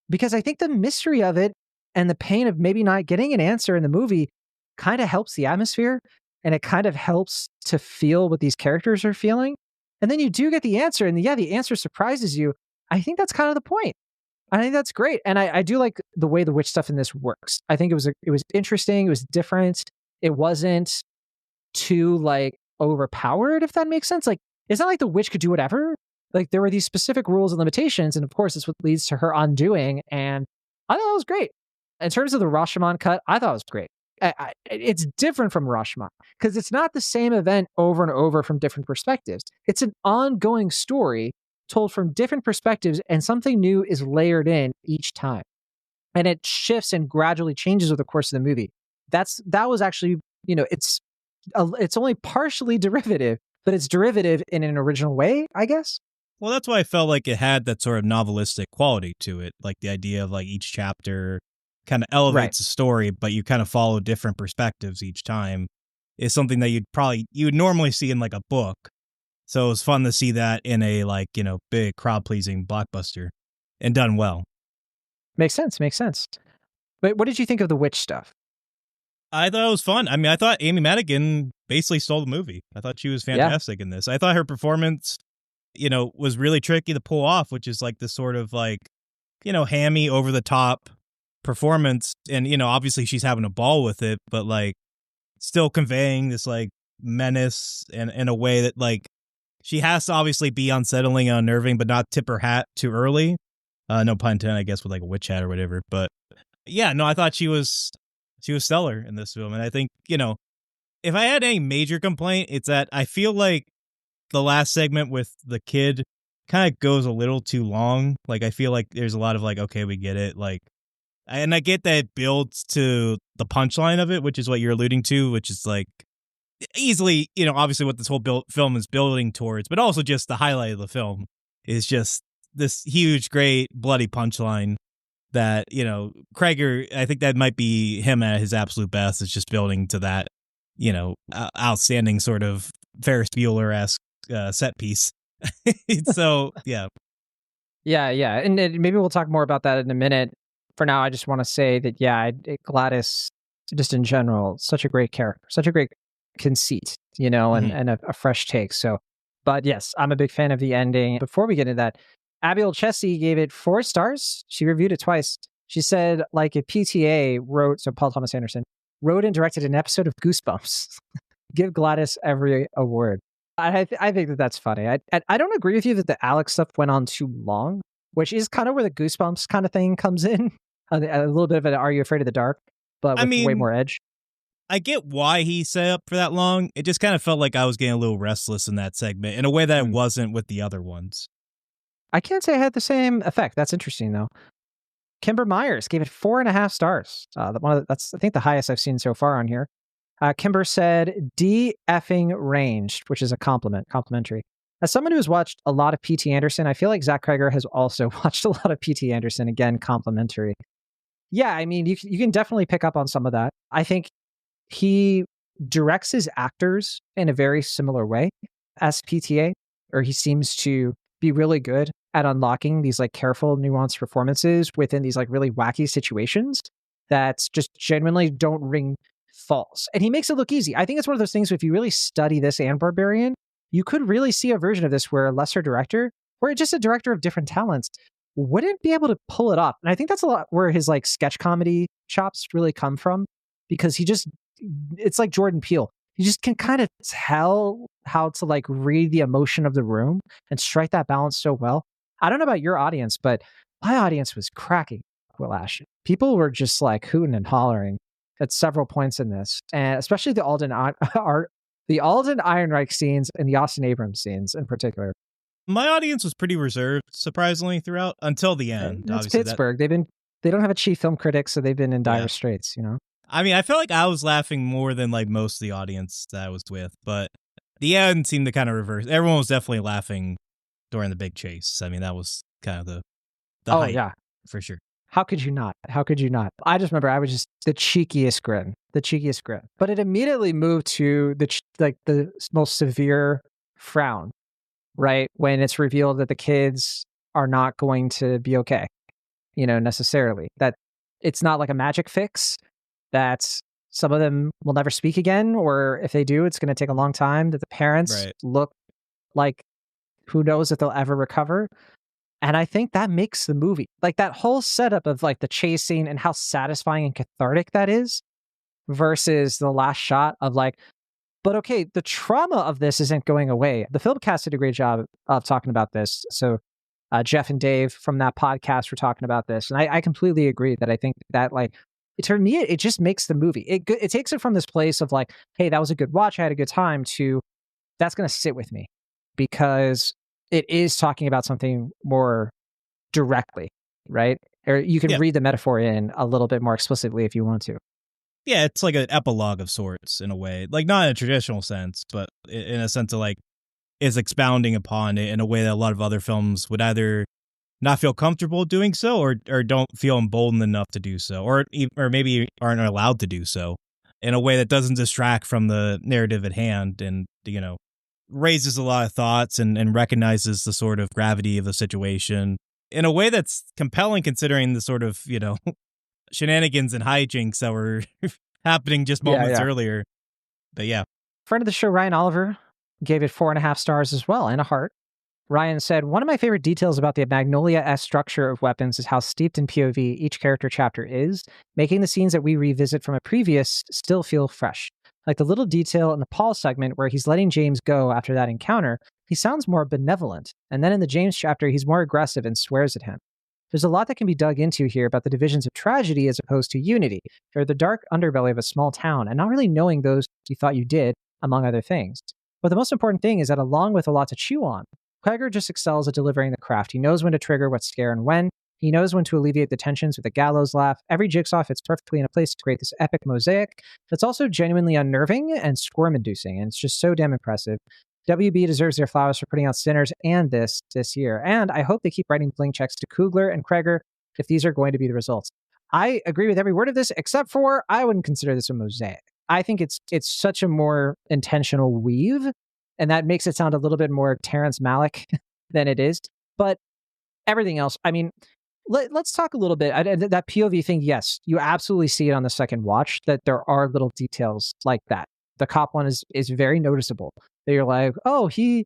because I think the mystery of it and the pain of maybe not getting an answer in the movie kind of helps the atmosphere, and it kind of helps to feel what these characters are feeling. And then you do get the answer, and the answer surprises you. I think that's kind of the point. I think that's great. And I do like the way the witch stuff in this works. I think it was interesting. It was different. It wasn't too overpowered, if that makes sense. It's not like the witch could do whatever. There were these specific rules and limitations, and of course, it's what leads to her undoing. And I thought it was great. In terms of the Rashomon cut, I thought it was great. It's different from Rashomon because it's not the same event over and over from different perspectives. It's an ongoing story told from different perspectives, and something new is layered in each time. And it shifts and gradually changes over the course of the movie. That was actually, it's only partially derivative, but it's derivative in an original way, I guess. Well, that's why I felt like it had that sort of novelistic quality to it. Like the idea of like each chapter kind of elevates the story, but you kind of follow different perspectives each time is something that you would normally see in like a book. So it was fun to see that in a like, big crowd pleasing blockbuster and done well. Makes sense. But what did you think of the witch stuff? I thought it was fun. I mean, I thought Amy Madigan basically stole the movie. I thought she was fantastic in this. I thought her performance, was really tricky to pull off, which is like this sort of like, hammy over the top performance. And, obviously she's having a ball with it, but like still conveying this like menace and in a way that like she has to obviously be unsettling and unnerving, but not tip her hat too early. No pun intended, I guess, with like a witch hat or whatever. But yeah, no, I thought she was stellar in this film. And I think, if I had any major complaint, it's that I feel like the last segment with the kid kind of goes a little too long. Like, I feel like there's a lot of like, okay, we get it. Like, and I get that it builds to the punchline of it, which is what you're alluding to, which is like easily, obviously what this whole film is building towards, but also just the highlight of the film is just this huge, great, bloody punchline that, Cregger, I think that might be him at his absolute best. It's just building to that, outstanding sort of Ferris Bueller-esque set piece. So, yeah. Yeah. And maybe we'll talk more about that in a minute. For now, I just want to say that, Gladys, just in general, such a great character, such a great conceit, and a fresh take. So, but yes, I'm a big fan of the ending. Before we get into that, Abby Olchesi gave it 4 stars. She reviewed it twice. She said, like, if PTA wrote, so Paul Thomas Anderson, wrote and directed an episode of Goosebumps, give Gladys every award. I think that that's funny. I don't agree with you that the Alex stuff went on too long, which is kind of where the Goosebumps kind of thing comes in. A little bit of an Are You Afraid of the Dark, but with way more edge. I get why he set up for that long. It just kind of felt like I was getting a little restless in that segment in a way that it wasn't with the other ones. I can't say I had the same effect. That's interesting, though. Kimber Myers gave it 4.5 stars. That's, I think, the highest I've seen so far on here. Kimber said, D-effing ranged, which is a complimentary. As someone who has watched a lot of P.T. Anderson, I feel like Zach Cregger has also watched a lot of P.T. Anderson. Again, complimentary. Yeah, I mean, you can definitely pick up on some of that. I think he directs his actors in a very similar way as PTA, or he seems to be really good at unlocking these like careful, nuanced performances within these like really wacky situations that just genuinely don't ring false. And he makes it look easy. I think it's one of those things, if you really study this and Barbarian, you could really see a version of this where a lesser director, or just a director of different talents, wouldn't be able to pull it off. And I think that's a lot where his like sketch comedy chops really come from, because it's like Jordan Peele. You just can kind of tell how to like read the emotion of the room and strike that balance so well. I don't know about your audience, but my audience was cracking Will Ashton. People were just like hooting and hollering at several points in this, and especially the Alden Ehrenreich scenes and the Austin Abrams scenes in particular. My audience was pretty reserved, surprisingly, throughout until the end. It's Pittsburgh. They don't have a chief film critic, so they've been in dire straits, I mean, I felt like I was laughing more than like most of the audience that I was with, but the end seemed to kind of reverse. Everyone was definitely laughing during the big chase. I mean, that was kind of the height, for sure. How could you not? I just remember I was just the cheekiest grin. But it immediately moved to the most severe frown, right? When it's revealed that the kids are not going to be okay, necessarily. That it's not like a magic fix, that some of them will never speak again, or if they do, it's going to take a long time, that the parents look like who knows if they'll ever recover. And I think that makes the movie, like that whole setup of like the chase scene and how satisfying and cathartic that is, versus the last shot of like, but okay, the trauma of this isn't going away. The film cast did a great job of talking about this. So Jeff and Dave from that podcast were talking about this. And I completely agree that I think that like, to me, it just makes the movie. It takes it from this place of like, hey, that was a good watch, I had a good time, to that's going to sit with me, because it is talking about something more directly, right? Or you can read the metaphor in a little bit more explicitly if you want to. Yeah, it's like an epilogue of sorts in a way, like not in a traditional sense, but in a sense of like, is expounding upon it in a way that a lot of other films would either not feel comfortable doing so or don't feel emboldened enough to do so, or maybe aren't allowed to do so in a way that doesn't distract from the narrative at hand and, raises a lot of thoughts and recognizes the sort of gravity of the situation in a way that's compelling considering the sort of, shenanigans and hijinks that were happening just moments earlier. But yeah. Friend of the show, Ryan Oliver, gave it 4.5 stars as well, and a heart. Ryan said, one of my favorite details about the Magnolia-esque structure of Weapons is how steeped in POV each character chapter is, making the scenes that we revisit from a previous still feel fresh. Like the little detail in the Paul segment where he's letting James go after that encounter, he sounds more benevolent. And then in the James chapter, he's more aggressive and swears at him. There's a lot that can be dug into here about the divisions of tragedy as opposed to unity, or the dark underbelly of a small town, and not really knowing those you thought you did, among other things. But the most important thing is that along with a lot to chew on, Cregger just excels at delivering the craft. He knows when to trigger what scare and when. He knows when to alleviate the tensions with a gallows laugh. Every jigsaw fits perfectly in a place to create this epic mosaic that's also genuinely unnerving and squirm-inducing, and it's just so damn impressive. WB deserves their flowers for putting out Sinners and this year, and I hope they keep writing blank checks to Coogler and Cregger if these are going to be the results. I agree with every word of this, except for I wouldn't consider this a mosaic. I think it's such a more intentional weave, and that makes it sound a little bit more Terrence Malick than it is. But everything else, I mean, let's talk a little bit. That POV thing, yes, you absolutely see it on the second watch, that there are little details like that. The cop one is very noticeable. That you're like, oh, in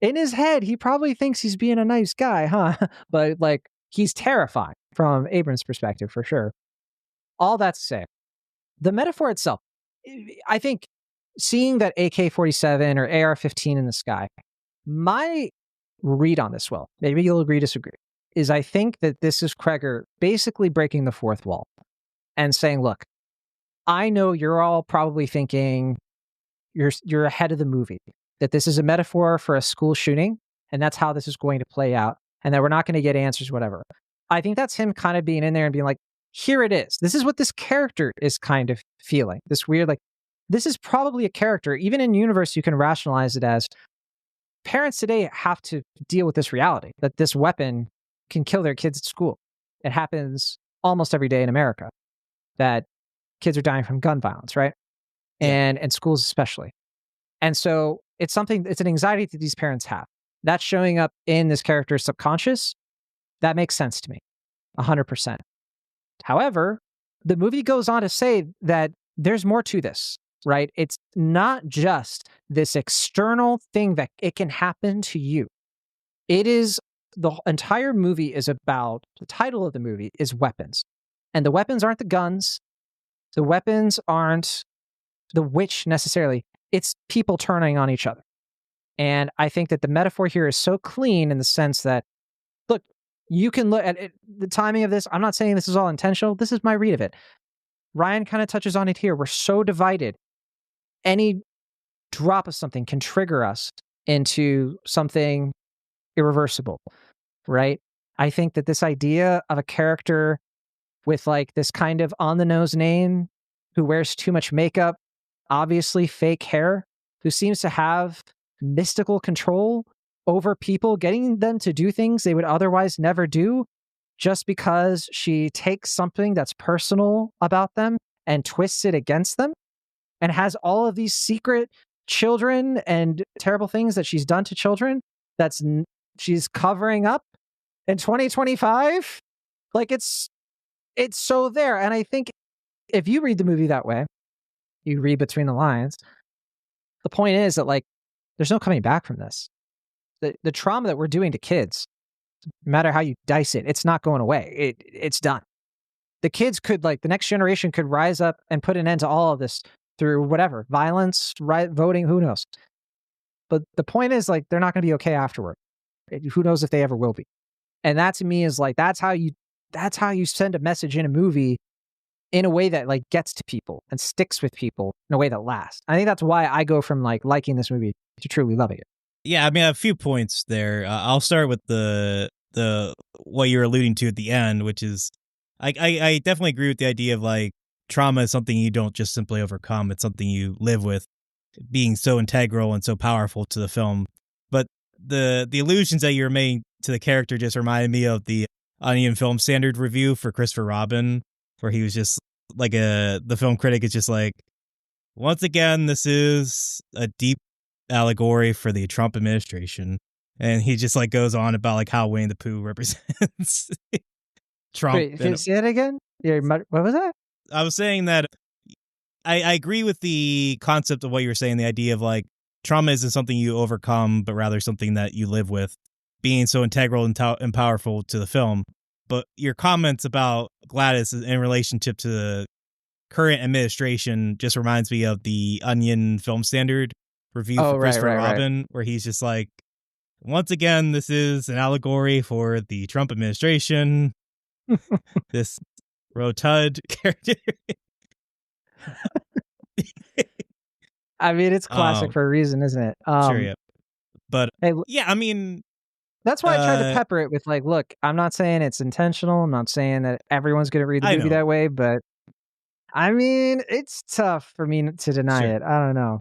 his head, he probably thinks he's being a nice guy, huh? But like, he's terrifying from Abrams' perspective, for sure. All that to say, the metaphor itself, I think seeing that AK-47 or AR-15 in the sky, my read on this, well, maybe you'll agree, disagree, is I think that this is Cregger basically breaking the fourth wall and saying, look, I know you're all probably thinking you're ahead of the movie, that this is a metaphor for a school shooting, and that's how this is going to play out, and that we're not going to get answers, whatever. I think that's him kind of being in there and being like, here it is. This is what this character is kind of feeling. This weird, like, this is probably a character, even in universe, you can rationalize it as parents today have to deal with this reality, that this weapon can kill their kids at school. It happens almost every day in America, that kids are dying from gun violence, right? Yeah. And schools especially. And so it's an anxiety that these parents have. That's showing up in this character's subconscious. That makes sense to me, 100%. However, the movie goes on to say that there's more to this, right? It's not just this external thing that it can happen to you. It is, the entire movie is about, the title of the movie is Weapons. And the weapons aren't the guns. The weapons aren't the witch necessarily. It's people turning on each other. And I think that the metaphor here is so clean in the sense that, look, you can look at it, the timing of this. I'm not saying this is all intentional. This is my read of it. Ryan kind of touches on it here. We're so divided. Any drop of something can trigger us into something irreversible, right? I think that this idea of a character with like this kind of on-the-nose name, who wears too much makeup, obviously fake hair, who seems to have mystical control over people, getting them to do things they would otherwise never do, just because she takes something that's personal about them and twists it against them, and has all of these secret children and terrible things that she's done to children she's covering up in 2025. Like, it's so there. And I think if you read the movie that way, you read between the lines, the point is that, like, there's no coming back from this. The trauma that we're doing to kids, no matter how you dice it, it's not going away. It's done. The kids could, like, the next generation could rise up and put an end to all of this through whatever, violence, right, voting, who knows. But the point is, like, they're not going to be okay afterward. Who knows if they ever will be. And that to me is like, that's how you send a message in a movie in a way that like gets to people and sticks with people in a way that lasts. I think that's why I go from like liking this movie to truly loving it. Yeah, I mean, a few points there. I'll start with the what you're alluding to at the end, which is I definitely agree with the idea of like trauma is something you don't just simply overcome. It's something you live with, being so integral and so powerful to the film. the allusions that you're making to the character just reminded me of the Onion Film Standard review for Christopher Robin, where he was just like the film critic is just like, once again, this is a deep allegory for the Trump administration. And he just like goes on about like how Winnie the Pooh represents Trump. Wait, can you say it again? What was that? I was saying that I agree with the concept of what you were saying, the idea of like trauma isn't something you overcome, but rather something that you live with, being so integral and powerful to the film. But your comments about Gladys in relationship to the current administration just reminds me of the Onion Film Standard review for Christopher Robin, where he's just like, once again, this is an allegory for the Trump administration. This rotund character. I mean, it's classic for a reason, isn't it? Sure, yeah. But hey, yeah, I mean, that's why I tried to pepper it with like, look, I'm not saying it's intentional. I'm not saying that everyone's going to read the movie that way, but I mean, it's tough for me to deny it. I don't know.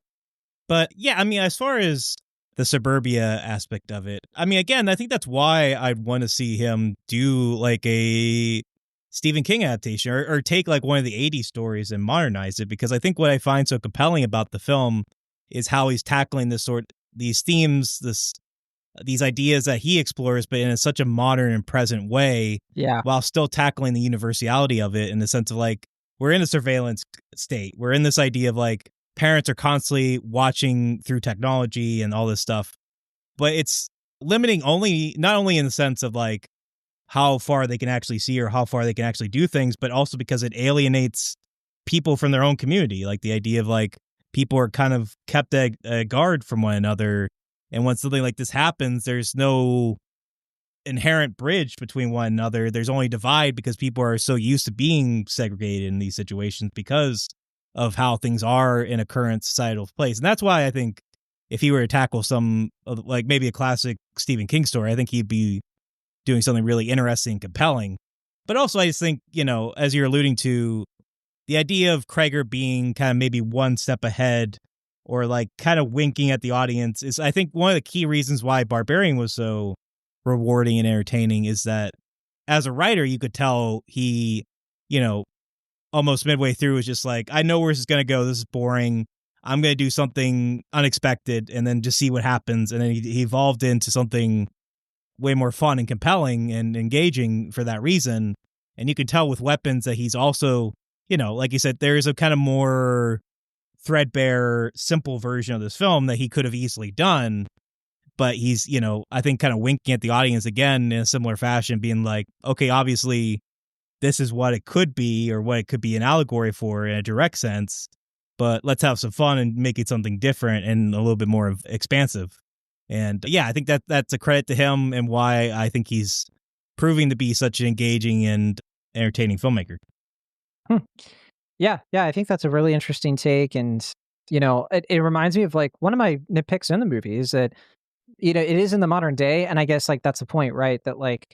But yeah, I mean, as far as the suburbia aspect of it, I mean, again, I think that's why I'd want to see him do like a Stephen King adaptation or take like one of the 80s stories and modernize it, because I think what I find so compelling about the film is how he's tackling these themes, these ideas that he explores, but in such a modern and present way, while still tackling the universality of it in the sense of like, we're in a surveillance state. We're in this idea of like parents are constantly watching through technology and all this stuff, but it's limiting not only in the sense of like how far they can actually see or how far they can actually do things, but also because it alienates people from their own community. Like the idea of like people are kind of kept at guard from one another. And when something like this happens, there's no inherent bridge between one another. There's only divide because people are so used to being segregated in these situations because of how things are in a current societal place. And that's why I think if he were to tackle some like maybe a classic Stephen King story, I think he'd be doing something really interesting and compelling. But also I just think, you know, as you're alluding to, the idea of Cregger being kind of maybe one step ahead or like kind of winking at the audience is, I think, one of the key reasons why Barbarian was so rewarding and entertaining is that as a writer, you could tell he, you know, almost midway through was just like, I know where this is going to go. This is boring. I'm going to do something unexpected and then just see what happens. And then he evolved into something way more fun and compelling and engaging for that reason. And you can tell with Weapons that he's also, you know, like you said, there's a kind of more threadbare, simple version of this film that he could have easily done. But he's, you know, I think kind of winking at the audience again in a similar fashion, being like, okay, obviously this is what it could be or what it could be an allegory for in a direct sense, but let's have some fun and make it something different and a little bit more expansive. And yeah, I think that's a credit to him and why I think he's proving to be such an engaging and entertaining filmmaker. Yeah, I think that's a really interesting take. And, you know, it reminds me of like one of my nitpicks in the movie is that, you know, it is in the modern day. And I guess like that's the point, right? That like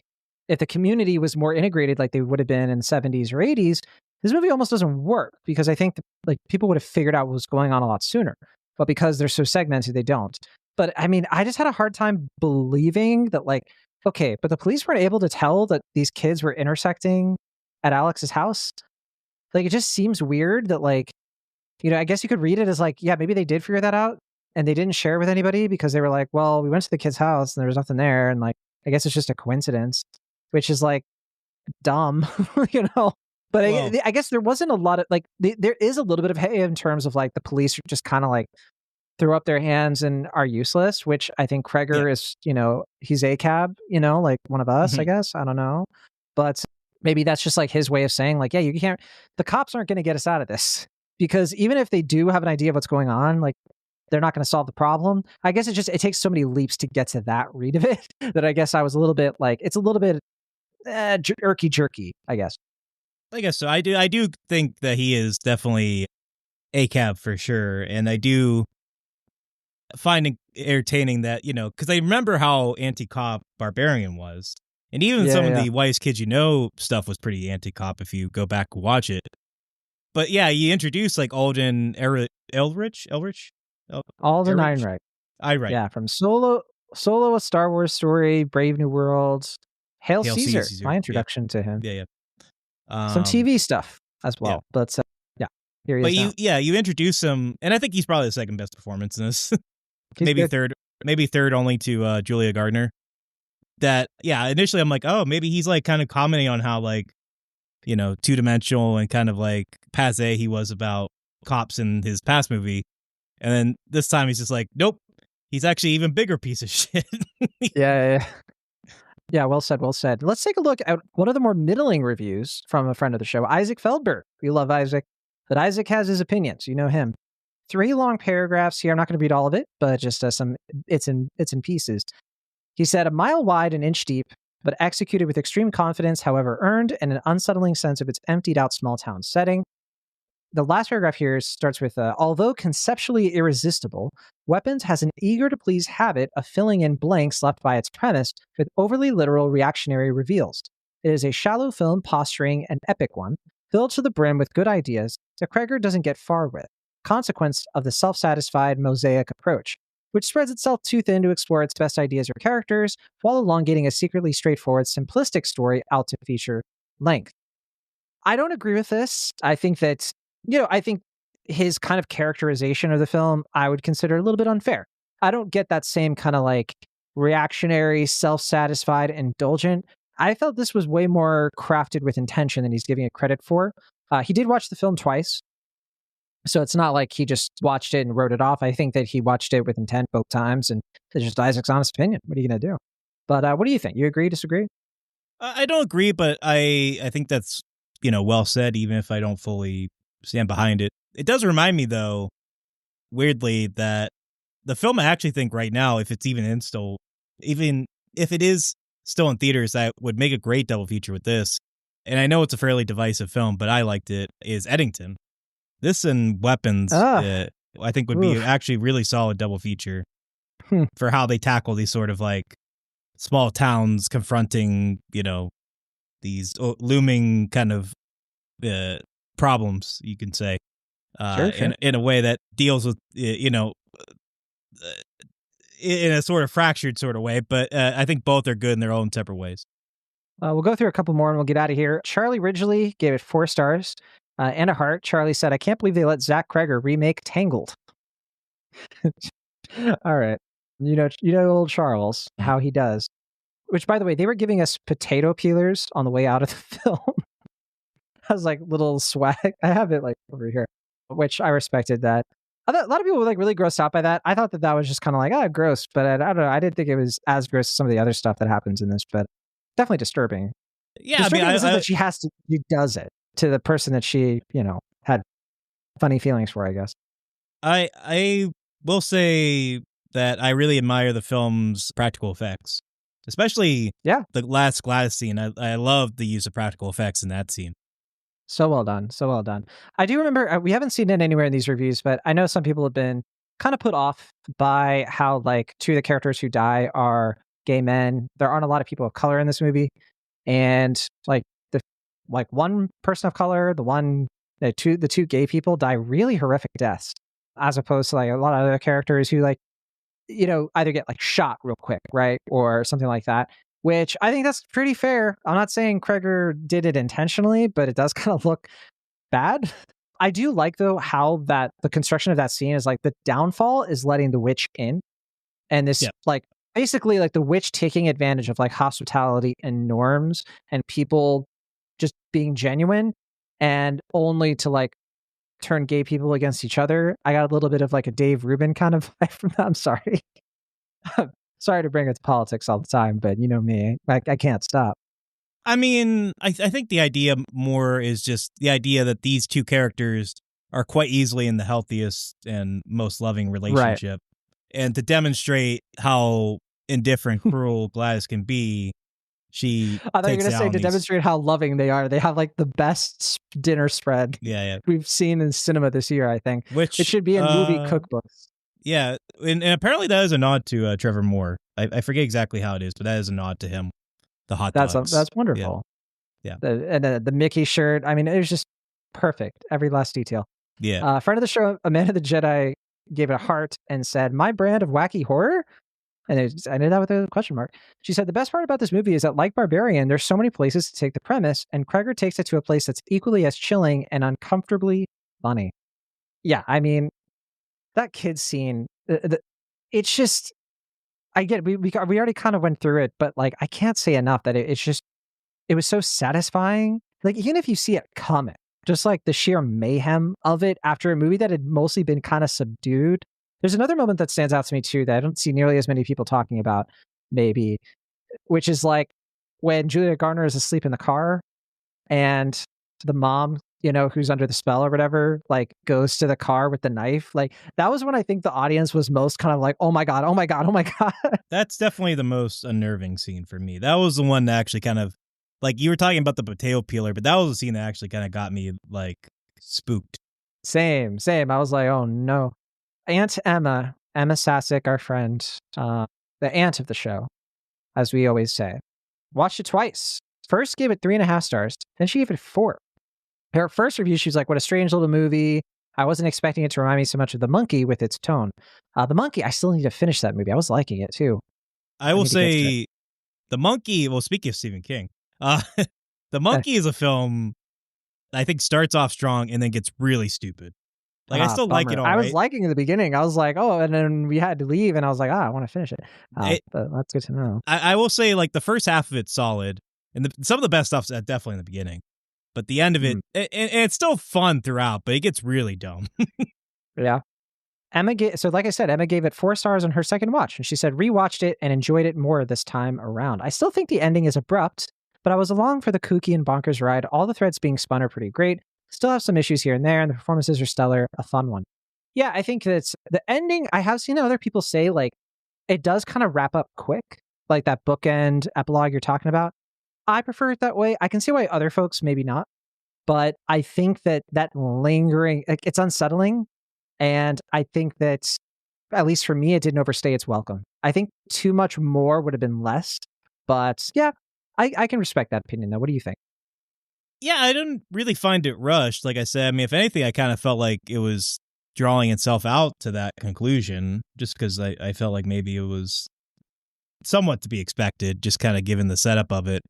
if the community was more integrated like they would have been in the 70s or 80s, this movie almost doesn't work because I think that, like people would have figured out what was going on a lot sooner. But because they're so segmented, they don't. But I mean, I just had a hard time believing that like, okay, but the police weren't able to tell that these kids were intersecting at Alex's house. Like, it just seems weird that like, you know, I guess you could read it as like, yeah, maybe they did figure that out and they didn't share with anybody because they were like, well, we went to the kid's house and there was nothing there. And like, I guess it's just a coincidence, which is like dumb, you know? But I guess there wasn't a lot of like, there is a little bit of hay in terms of like the police just kind of like throw up their hands and are useless, which I think Cregger is, you know, he's a cab, you know, like one of us, I guess. I don't know. But maybe that's just like his way of saying like, yeah, you can't, the cops aren't going to get us out of this because even if they do have an idea of what's going on, like they're not going to solve the problem. I guess it takes so many leaps to get to that read of it that I guess I was a little bit like, it's a little bit irky jerky, I guess. I guess so. I do think that he is definitely a cab for sure. And I do find it entertaining that, you know, because I remember how anti-cop Barbarian was. And even some of the Whitest Kids You Know stuff was pretty anti-cop if you go back and watch it. But yeah, you introduce like Alden Ehrenreich? Alden Ehrenreich. Ehrenreich. Yeah, from Solo. Solo, A Star Wars Story, Brave New World, Hail Caesar, my introduction to him. Yeah. Some TV stuff as well. Yeah. But yeah, here he is now. You introduce him, and I think he's probably the second best performance in this. maybe third only to Julia Garner. That, initially I'm like, oh, maybe he's like kind of commenting on how like, two-dimensional and kind of like passe he was about cops in his past movie. And then this time he's just like, nope, he's actually even bigger piece of shit. Yeah, well said. Let's take a look at one of the more middling reviews from a friend of the show, Isaac Feldberg. We love Isaac, but Isaac has his opinions. You know him. 3 long paragraphs here. I'm not going to read all of it, but just some it's in pieces. He said, a mile wide and inch deep, but executed with extreme confidence, however earned, and an unsettling sense of its emptied out small town setting. The last paragraph here starts with, although conceptually irresistible, Weapons has an eager-to-please habit of filling in blanks left by its premise with overly literal reactionary reveals. It is a shallow film posturing an epic one, filled to the brim with good ideas that Cregger doesn't get far with, consequence of the self-satisfied mosaic approach, which spreads itself too thin to explore its best ideas or characters, while elongating a secretly straightforward, simplistic story out to feature length. I don't agree with this. I think that I think his kind of characterization of the film, I would consider a little bit unfair. I don't get that same kind of like reactionary, self-satisfied, indulgent. I felt this was way more crafted with intention than he's giving it credit for. He did watch the film twice, so it's not like he just watched it and wrote it off. I think that he watched it with intent both times, and it's just Isaac's honest opinion. What are you going to do? But what do you think? You agree, disagree? I don't agree, but I think that's, well said, even if I don't fully stand behind it. It does remind me, though, weirdly, that the film I actually think right now, if it's even if it is still in theaters, that would make a great double feature with this. And I know it's a fairly divisive film, but I liked it, is Eddington. This and Weapons, I think would be actually really solid double feature for how they tackle these sort of like small towns confronting, these looming kind of problems, you can say, sure. In a way that deals with, in a sort of fractured sort of way. But I think both are good in their own separate ways. We'll go through a couple more and we'll get out of here. Charlie Ridgely gave it 4 stars and a heart. Charlie said, I can't believe they let Zach Cregger remake Tangled. All right. You know old Charles, how he does. Which, by the way, they were giving us potato peelers on the way out of the film. I was like, little swag. I have it like over here, which I respected that. A lot of people were like really grossed out by that. I thought that was just kind of like, gross. But I don't know. I didn't think it was as gross as some of the other stuff that happens in this, but definitely disturbing. Yeah, disturbing that she does it to the person that she, had funny feelings for, I guess. I will say that I really admire the film's practical effects, especially the last Gladys scene. I love the use of practical effects in that scene. So well done. I do remember, we haven't seen it anywhere in these reviews, but I know some people have been kind of put off by how like 2 of the characters who die are gay men. There aren't a lot of people of color in this movie. And like one person of color, the 2 gay people die really horrific deaths, as opposed to like a lot of other characters who like, either get like shot real quick, right? Or something like that, which I think that's pretty fair. I'm not saying Cregger did it intentionally, but it does kind of look bad. I do like, though, how that the construction of that scene is like the downfall is letting the witch in. And this like basically like the witch taking advantage of like hospitality and norms and people just being genuine, and only to like turn gay people against each other. I got a little bit of like a Dave Rubin kind of vibe from that. I'm sorry. Sorry to bring it to politics all the time, but you know me, I can't stop. I mean, I think the idea more is just the idea that these 2 characters are quite easily in the healthiest and most loving relationship. Right. And to demonstrate how indifferent, cruel Gladys can be, I thought you were going to say to demonstrate how loving they are. They have like the best dinner spread we've seen in cinema this year, I think. Which it should be in movie cookbooks. Yeah, and apparently that is a nod to Trevor Moore. I forget exactly how it is, but that is a nod to him. The hot dogs. That's wonderful. Yeah. The Mickey shirt. I mean, it was just perfect. Every last detail. Yeah. Friend of the show, Amanda the Jedi, gave it a heart and said, my brand of wacky horror? And I ended that with a question mark. She said, the best part about this movie is that, like Barbarian, there's so many places to take the premise, and Cregger takes it to a place that's equally as chilling and uncomfortably funny. Yeah, I mean, that kid scene, it's just, I get it. We already kind of went through it, but like, I can't say enough that it's just, it was so satisfying. Like, even if you see it coming, just like the sheer mayhem of it after a movie that had mostly been kind of subdued. There's another moment that stands out to me too that I don't see nearly as many people talking about, maybe, which is like when Julia Garner is asleep in the car and the mom, who's under the spell or whatever, like goes to the car with the knife. Like, that was when I think the audience was most kind of like, oh my God, oh my God, oh my God. That's definitely the most unnerving scene for me. That was the one that actually kind of, like, you were talking about the potato peeler, but that was the scene that actually kind of got me like spooked. Same. I was like, oh no. Aunt Emma Sasic, our friend, the aunt of the show, as we always say, watched it twice. First gave it 3.5 stars, then she gave it 4. Her first review, she was like, what a strange little movie. I wasn't expecting it to remind me so much of The Monkey with its tone. The Monkey, I still need to finish that movie. I was liking it too. I will say The Monkey, well, speaking of Stephen King, The Monkey is a film I think starts off strong and then gets really stupid. Like, I still like it all right. I was liking it in the beginning. I was like, oh, and then we had to leave, and I was like, I want to finish it. But that's good to know. I will say, like, the first half of it's solid, and some of the best stuff's definitely in the beginning. But the end of it, and it's still fun throughout, but it gets really dumb. Yeah. So like I said, Emma gave it 4 stars on her second watch, and she said rewatched it and enjoyed it more this time around. I still think the ending is abrupt, but I was along for the kooky and bonkers ride. All the threads being spun are pretty great. Still have some issues here and there, and the performances are stellar. A fun one. Yeah, I think that's the ending. I have seen other people say, like, it does kind of wrap up quick, like that bookend epilogue you're talking about. I prefer it that way. I can see why other folks maybe not, but I think that lingering, it's unsettling, and I think that, at least for me, it didn't overstay its welcome. I think too much more would have been less, but yeah, I can respect that opinion though. What do you think? Yeah, I didn't really find it rushed. Like I said, I mean, if anything, I kind of felt like it was drawing itself out to that conclusion, just because I felt like maybe it was somewhat to be expected, just kind of given the setup of it.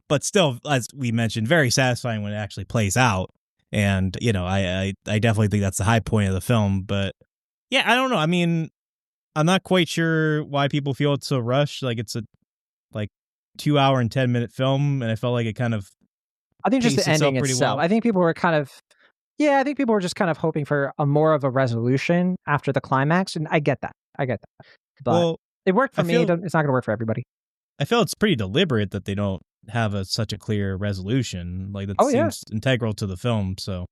But still, as we mentioned, very satisfying when it actually plays out. And, I definitely think that's the high point of the film. But yeah, I don't know. I mean, I'm not quite sure why people feel it's so rushed. Like, it's a 2 hour and 10-minute film, and I felt like it kind of, I think just the ending itself. Well. I think people were just kind of hoping for a more of a resolution after the climax, and I get that. But it worked for me. It's not going to work for everybody. I feel it's pretty deliberate that they don't have such a clear resolution. Like, that seems integral to the film. So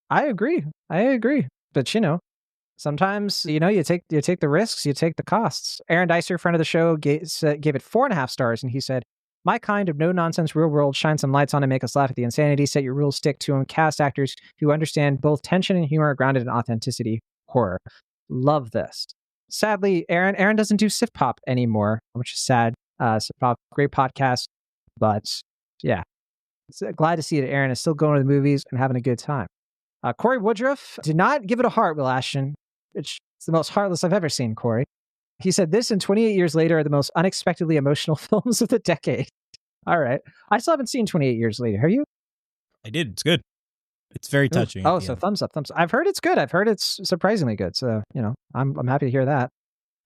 I agree. But sometimes you take the risks, you take the costs. Aaron Dicer, friend of the show, gave it 4.5 stars, and he said, my kind of no-nonsense real world, shine some lights on and make us laugh at the insanity, set your rules, stick to them, cast actors who understand both tension and humor grounded in authenticity, horror. Love this. Sadly, Aaron doesn't do Sif Pop anymore, which is sad. Sif Pop, great podcast, but yeah. Glad to see that Aaron is still going to the movies and having a good time. Corey Woodruff did not give it a heart, Will Ashton. It's the most heartless I've ever seen, Corey. He said this and 28 years later are the most unexpectedly emotional films of the decade. All right. I still haven't seen 28 years later. Have you? I did. It's good. It's very touching. Oh, so thumbs up. I've heard it's good. I've heard it's surprisingly good. So, I'm happy to hear that.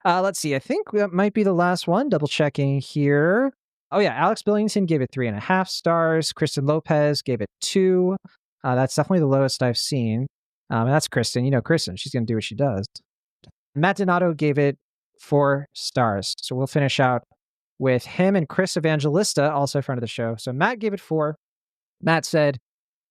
Let's see. I think that might be the last one. Double checking here. Oh yeah. Alex Billington gave it 3.5 stars. Kristen Lopez gave it 2. That's definitely the lowest I've seen. And that's Kristen. Kristen, she's going to do what she does. Matt Donato gave it 4 stars. So we'll finish out with him and Chris Evangelista, also a friend of the show. So Matt gave it 4. Matt said,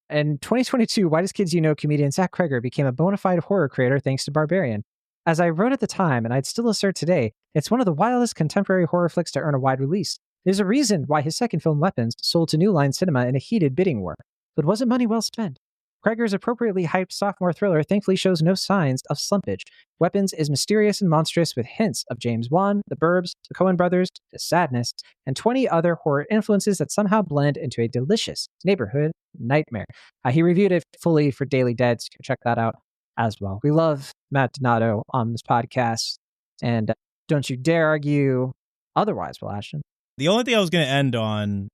in 2022, Whitest Kids You Know comedian Zach Cregger became a bona fide horror creator thanks to Barbarian. As I wrote at the time, and I'd still assert today, it's one of the wildest contemporary horror flicks to earn a wide release. There's a reason why his second film, Weapons, sold to New Line Cinema in a heated bidding war. But was it money well spent? Cregger's appropriately hyped sophomore thriller thankfully shows no signs of slumpage. Weapons is mysterious and monstrous with hints of James Wan, The Burbs, the Coen Brothers, The Sadness, and 20 other horror influences that somehow blend into a delicious neighborhood nightmare. He reviewed it fully for Daily Dead, so you can check that out as well. We love Matt Donato on this podcast, and Don't you dare argue otherwise, Will Ashton. The only thing I was going to end on,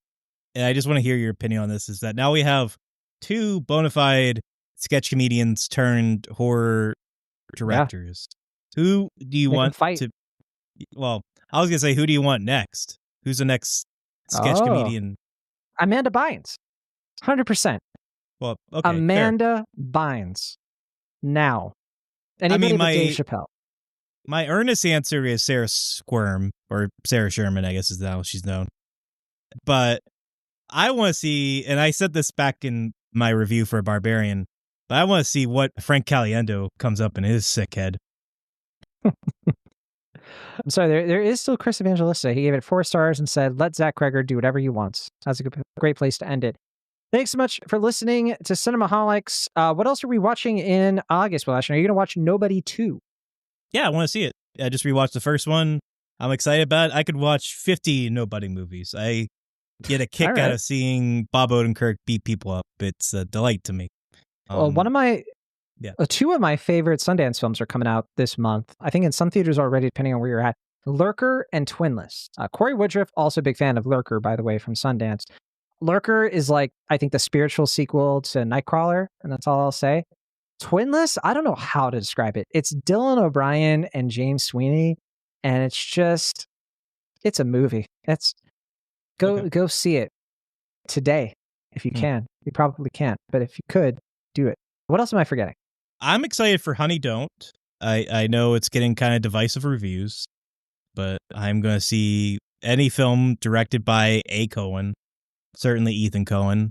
and I just want to hear your opinion on this, is that now we have two bona fide sketch comedians turned horror directors. Yeah. Who do you want to... Well, I was going to say, who do you want next? Who's the next sketch comedian? Amanda Bynes. 100%. Well, okay. Amanda Bynes. Now. Anybody but Dave Chappelle. My earnest answer is Sarah Squirm, or Sarah Sherman, I guess is how she's known. But I want to see, and I said this back in my review for Barbarian, but I want to see what Frank Caliendo comes up in his sick head. I'm sorry, there is still Chris Evangelista. He gave it 4 stars and said, let Zach Cregger do whatever he wants. That's a great place to end it. Thanks so much for listening to Cinemaholics. What else are we watching in August, Will Ashton? Are you going to watch Nobody 2? Yeah, I want to see it. I just rewatched the first one. I'm excited about it. I could watch 50 Nobody movies. I get a kick out of seeing Bob Odenkirk beat people up. It's a delight to me. Well, two of my favorite Sundance films are coming out this month. I think in some theaters already, depending on where you're at. Lurker and Twinless. Corey Woodruff, also a big fan of Lurker, by the way, from Sundance. Lurker is like, I think, the spiritual sequel to Nightcrawler, and that's all I'll say. Twinless, I don't know how to describe it. It's Dylan O'Brien and James Sweeney, and it's a movie. Go see it today if you can. You probably can't, but if you could, do it. What else am I forgetting? I'm excited for Honey Don't. I know it's getting kind of divisive reviews, but I'm going to see any film directed by a Coen, certainly Ethan Coen.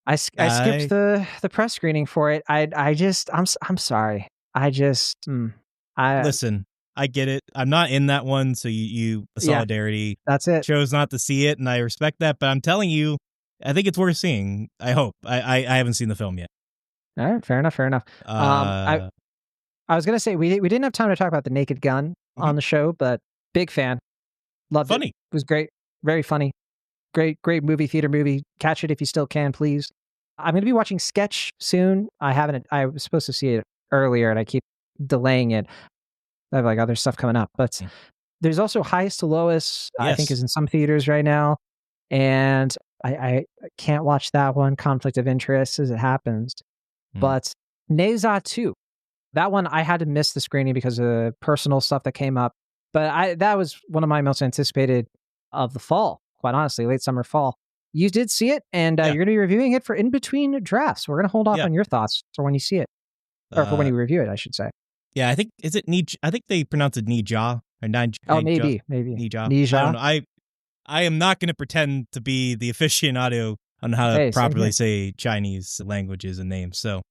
I skipped the press screening for it. I'm sorry. Listen, I get it. I'm not in that one, so you solidarity. That's it. Chose not to see it, and I respect that. But I'm telling you, I think it's worth seeing. I hope. I haven't seen the film yet. All right, fair enough. I was gonna say we didn't have time to talk about The Naked Gun on the show, but big fan. Loved it. It was great. Very funny. Great theater movie. Catch it if you still can, please. I'm going to be watching Sketch soon. I was supposed to see it earlier and I keep delaying it. I have like other stuff coming up, but there's also Highest to Lowest, I think is in some theaters right now. And I can't watch that one, conflict of interest as it happens. But Neza 2, that one I had to miss the screening because of personal stuff that came up. But that was one of my most anticipated of the fall. Quite honestly, late summer, fall. You did see it, and you're going to be reviewing it for in between drafts. We're going to hold off on your thoughts for when you see it, or for when you review it, I should say. Yeah, I think I think they pronounce it Nija or Nija. Oh, maybe Nija. I don't know. I am not going to pretend to be the aficionado on how to properly say Chinese languages and names. So,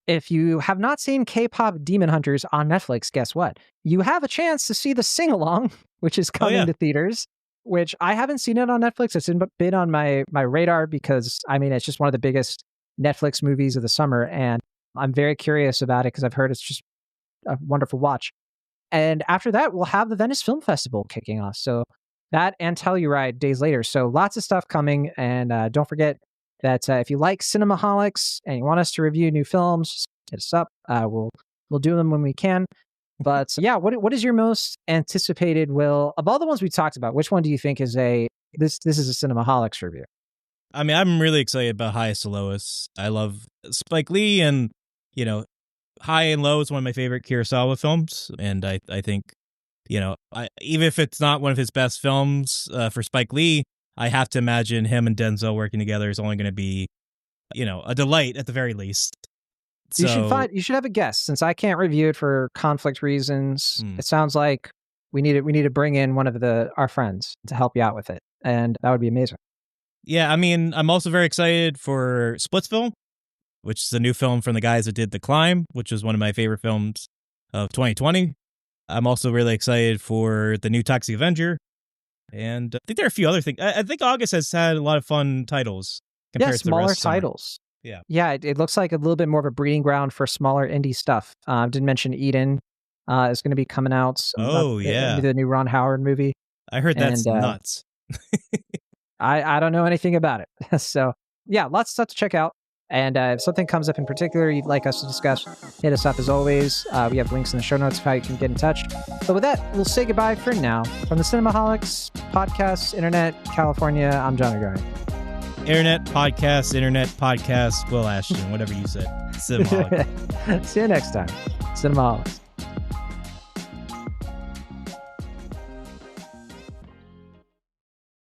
if you have not seen K-pop Demon Hunters on Netflix, guess what? You have a chance to see the sing along, which is coming to theaters. Which I haven't seen it on Netflix. It's been on my radar because, it's just one of the biggest Netflix movies of the summer. And I'm very curious about it because I've heard it's just a wonderful watch. And after that, we'll have the Venice Film Festival kicking off. So that and Telluride days later. So lots of stuff coming. And don't forget that if you like Cinemaholics and you want us to review new films, hit us up. We'll do them when we can. But yeah, what is your most anticipated, Will, of all the ones we talked about? Which one do you think is this is a Cinemaholics review? I'm really excited about Highest to Lowest. I love Spike Lee, and High and Low is one of my favorite Kurosawa films, and I think even if it's not one of his best films for Spike Lee, I have to imagine him and Denzel working together is only going to be a delight at the very least. You should have a guest, since I can't review it for conflict reasons. It sounds like we need to bring in one of our friends to help you out with it, and that would be amazing. Yeah, I'm also very excited for Splitsville, which is a new film from the guys that did The Climb, which is one of my favorite films of 2020. I'm also really excited for the new Toxic Avenger, and I think there are a few other things. I think August has had a lot of fun titles. Smaller titles. Yeah, it looks like a little bit more of a breeding ground for smaller indie stuff. Didn't mention Eden is going to be coming out. The new Ron Howard movie. I heard that's nuts. I don't know anything about it. So yeah, lots of stuff to check out. And if something comes up in particular you'd like us to discuss, hit us up as always. We have links in the show notes of how you can get in touch. But with that, we'll say goodbye for now. From the Cinemaholics Podcast, Internet, California, I'm Jon and Will. Internet podcast, Will Ashton, whatever you said. Cinemaholics. See you next time. Cinemaholics.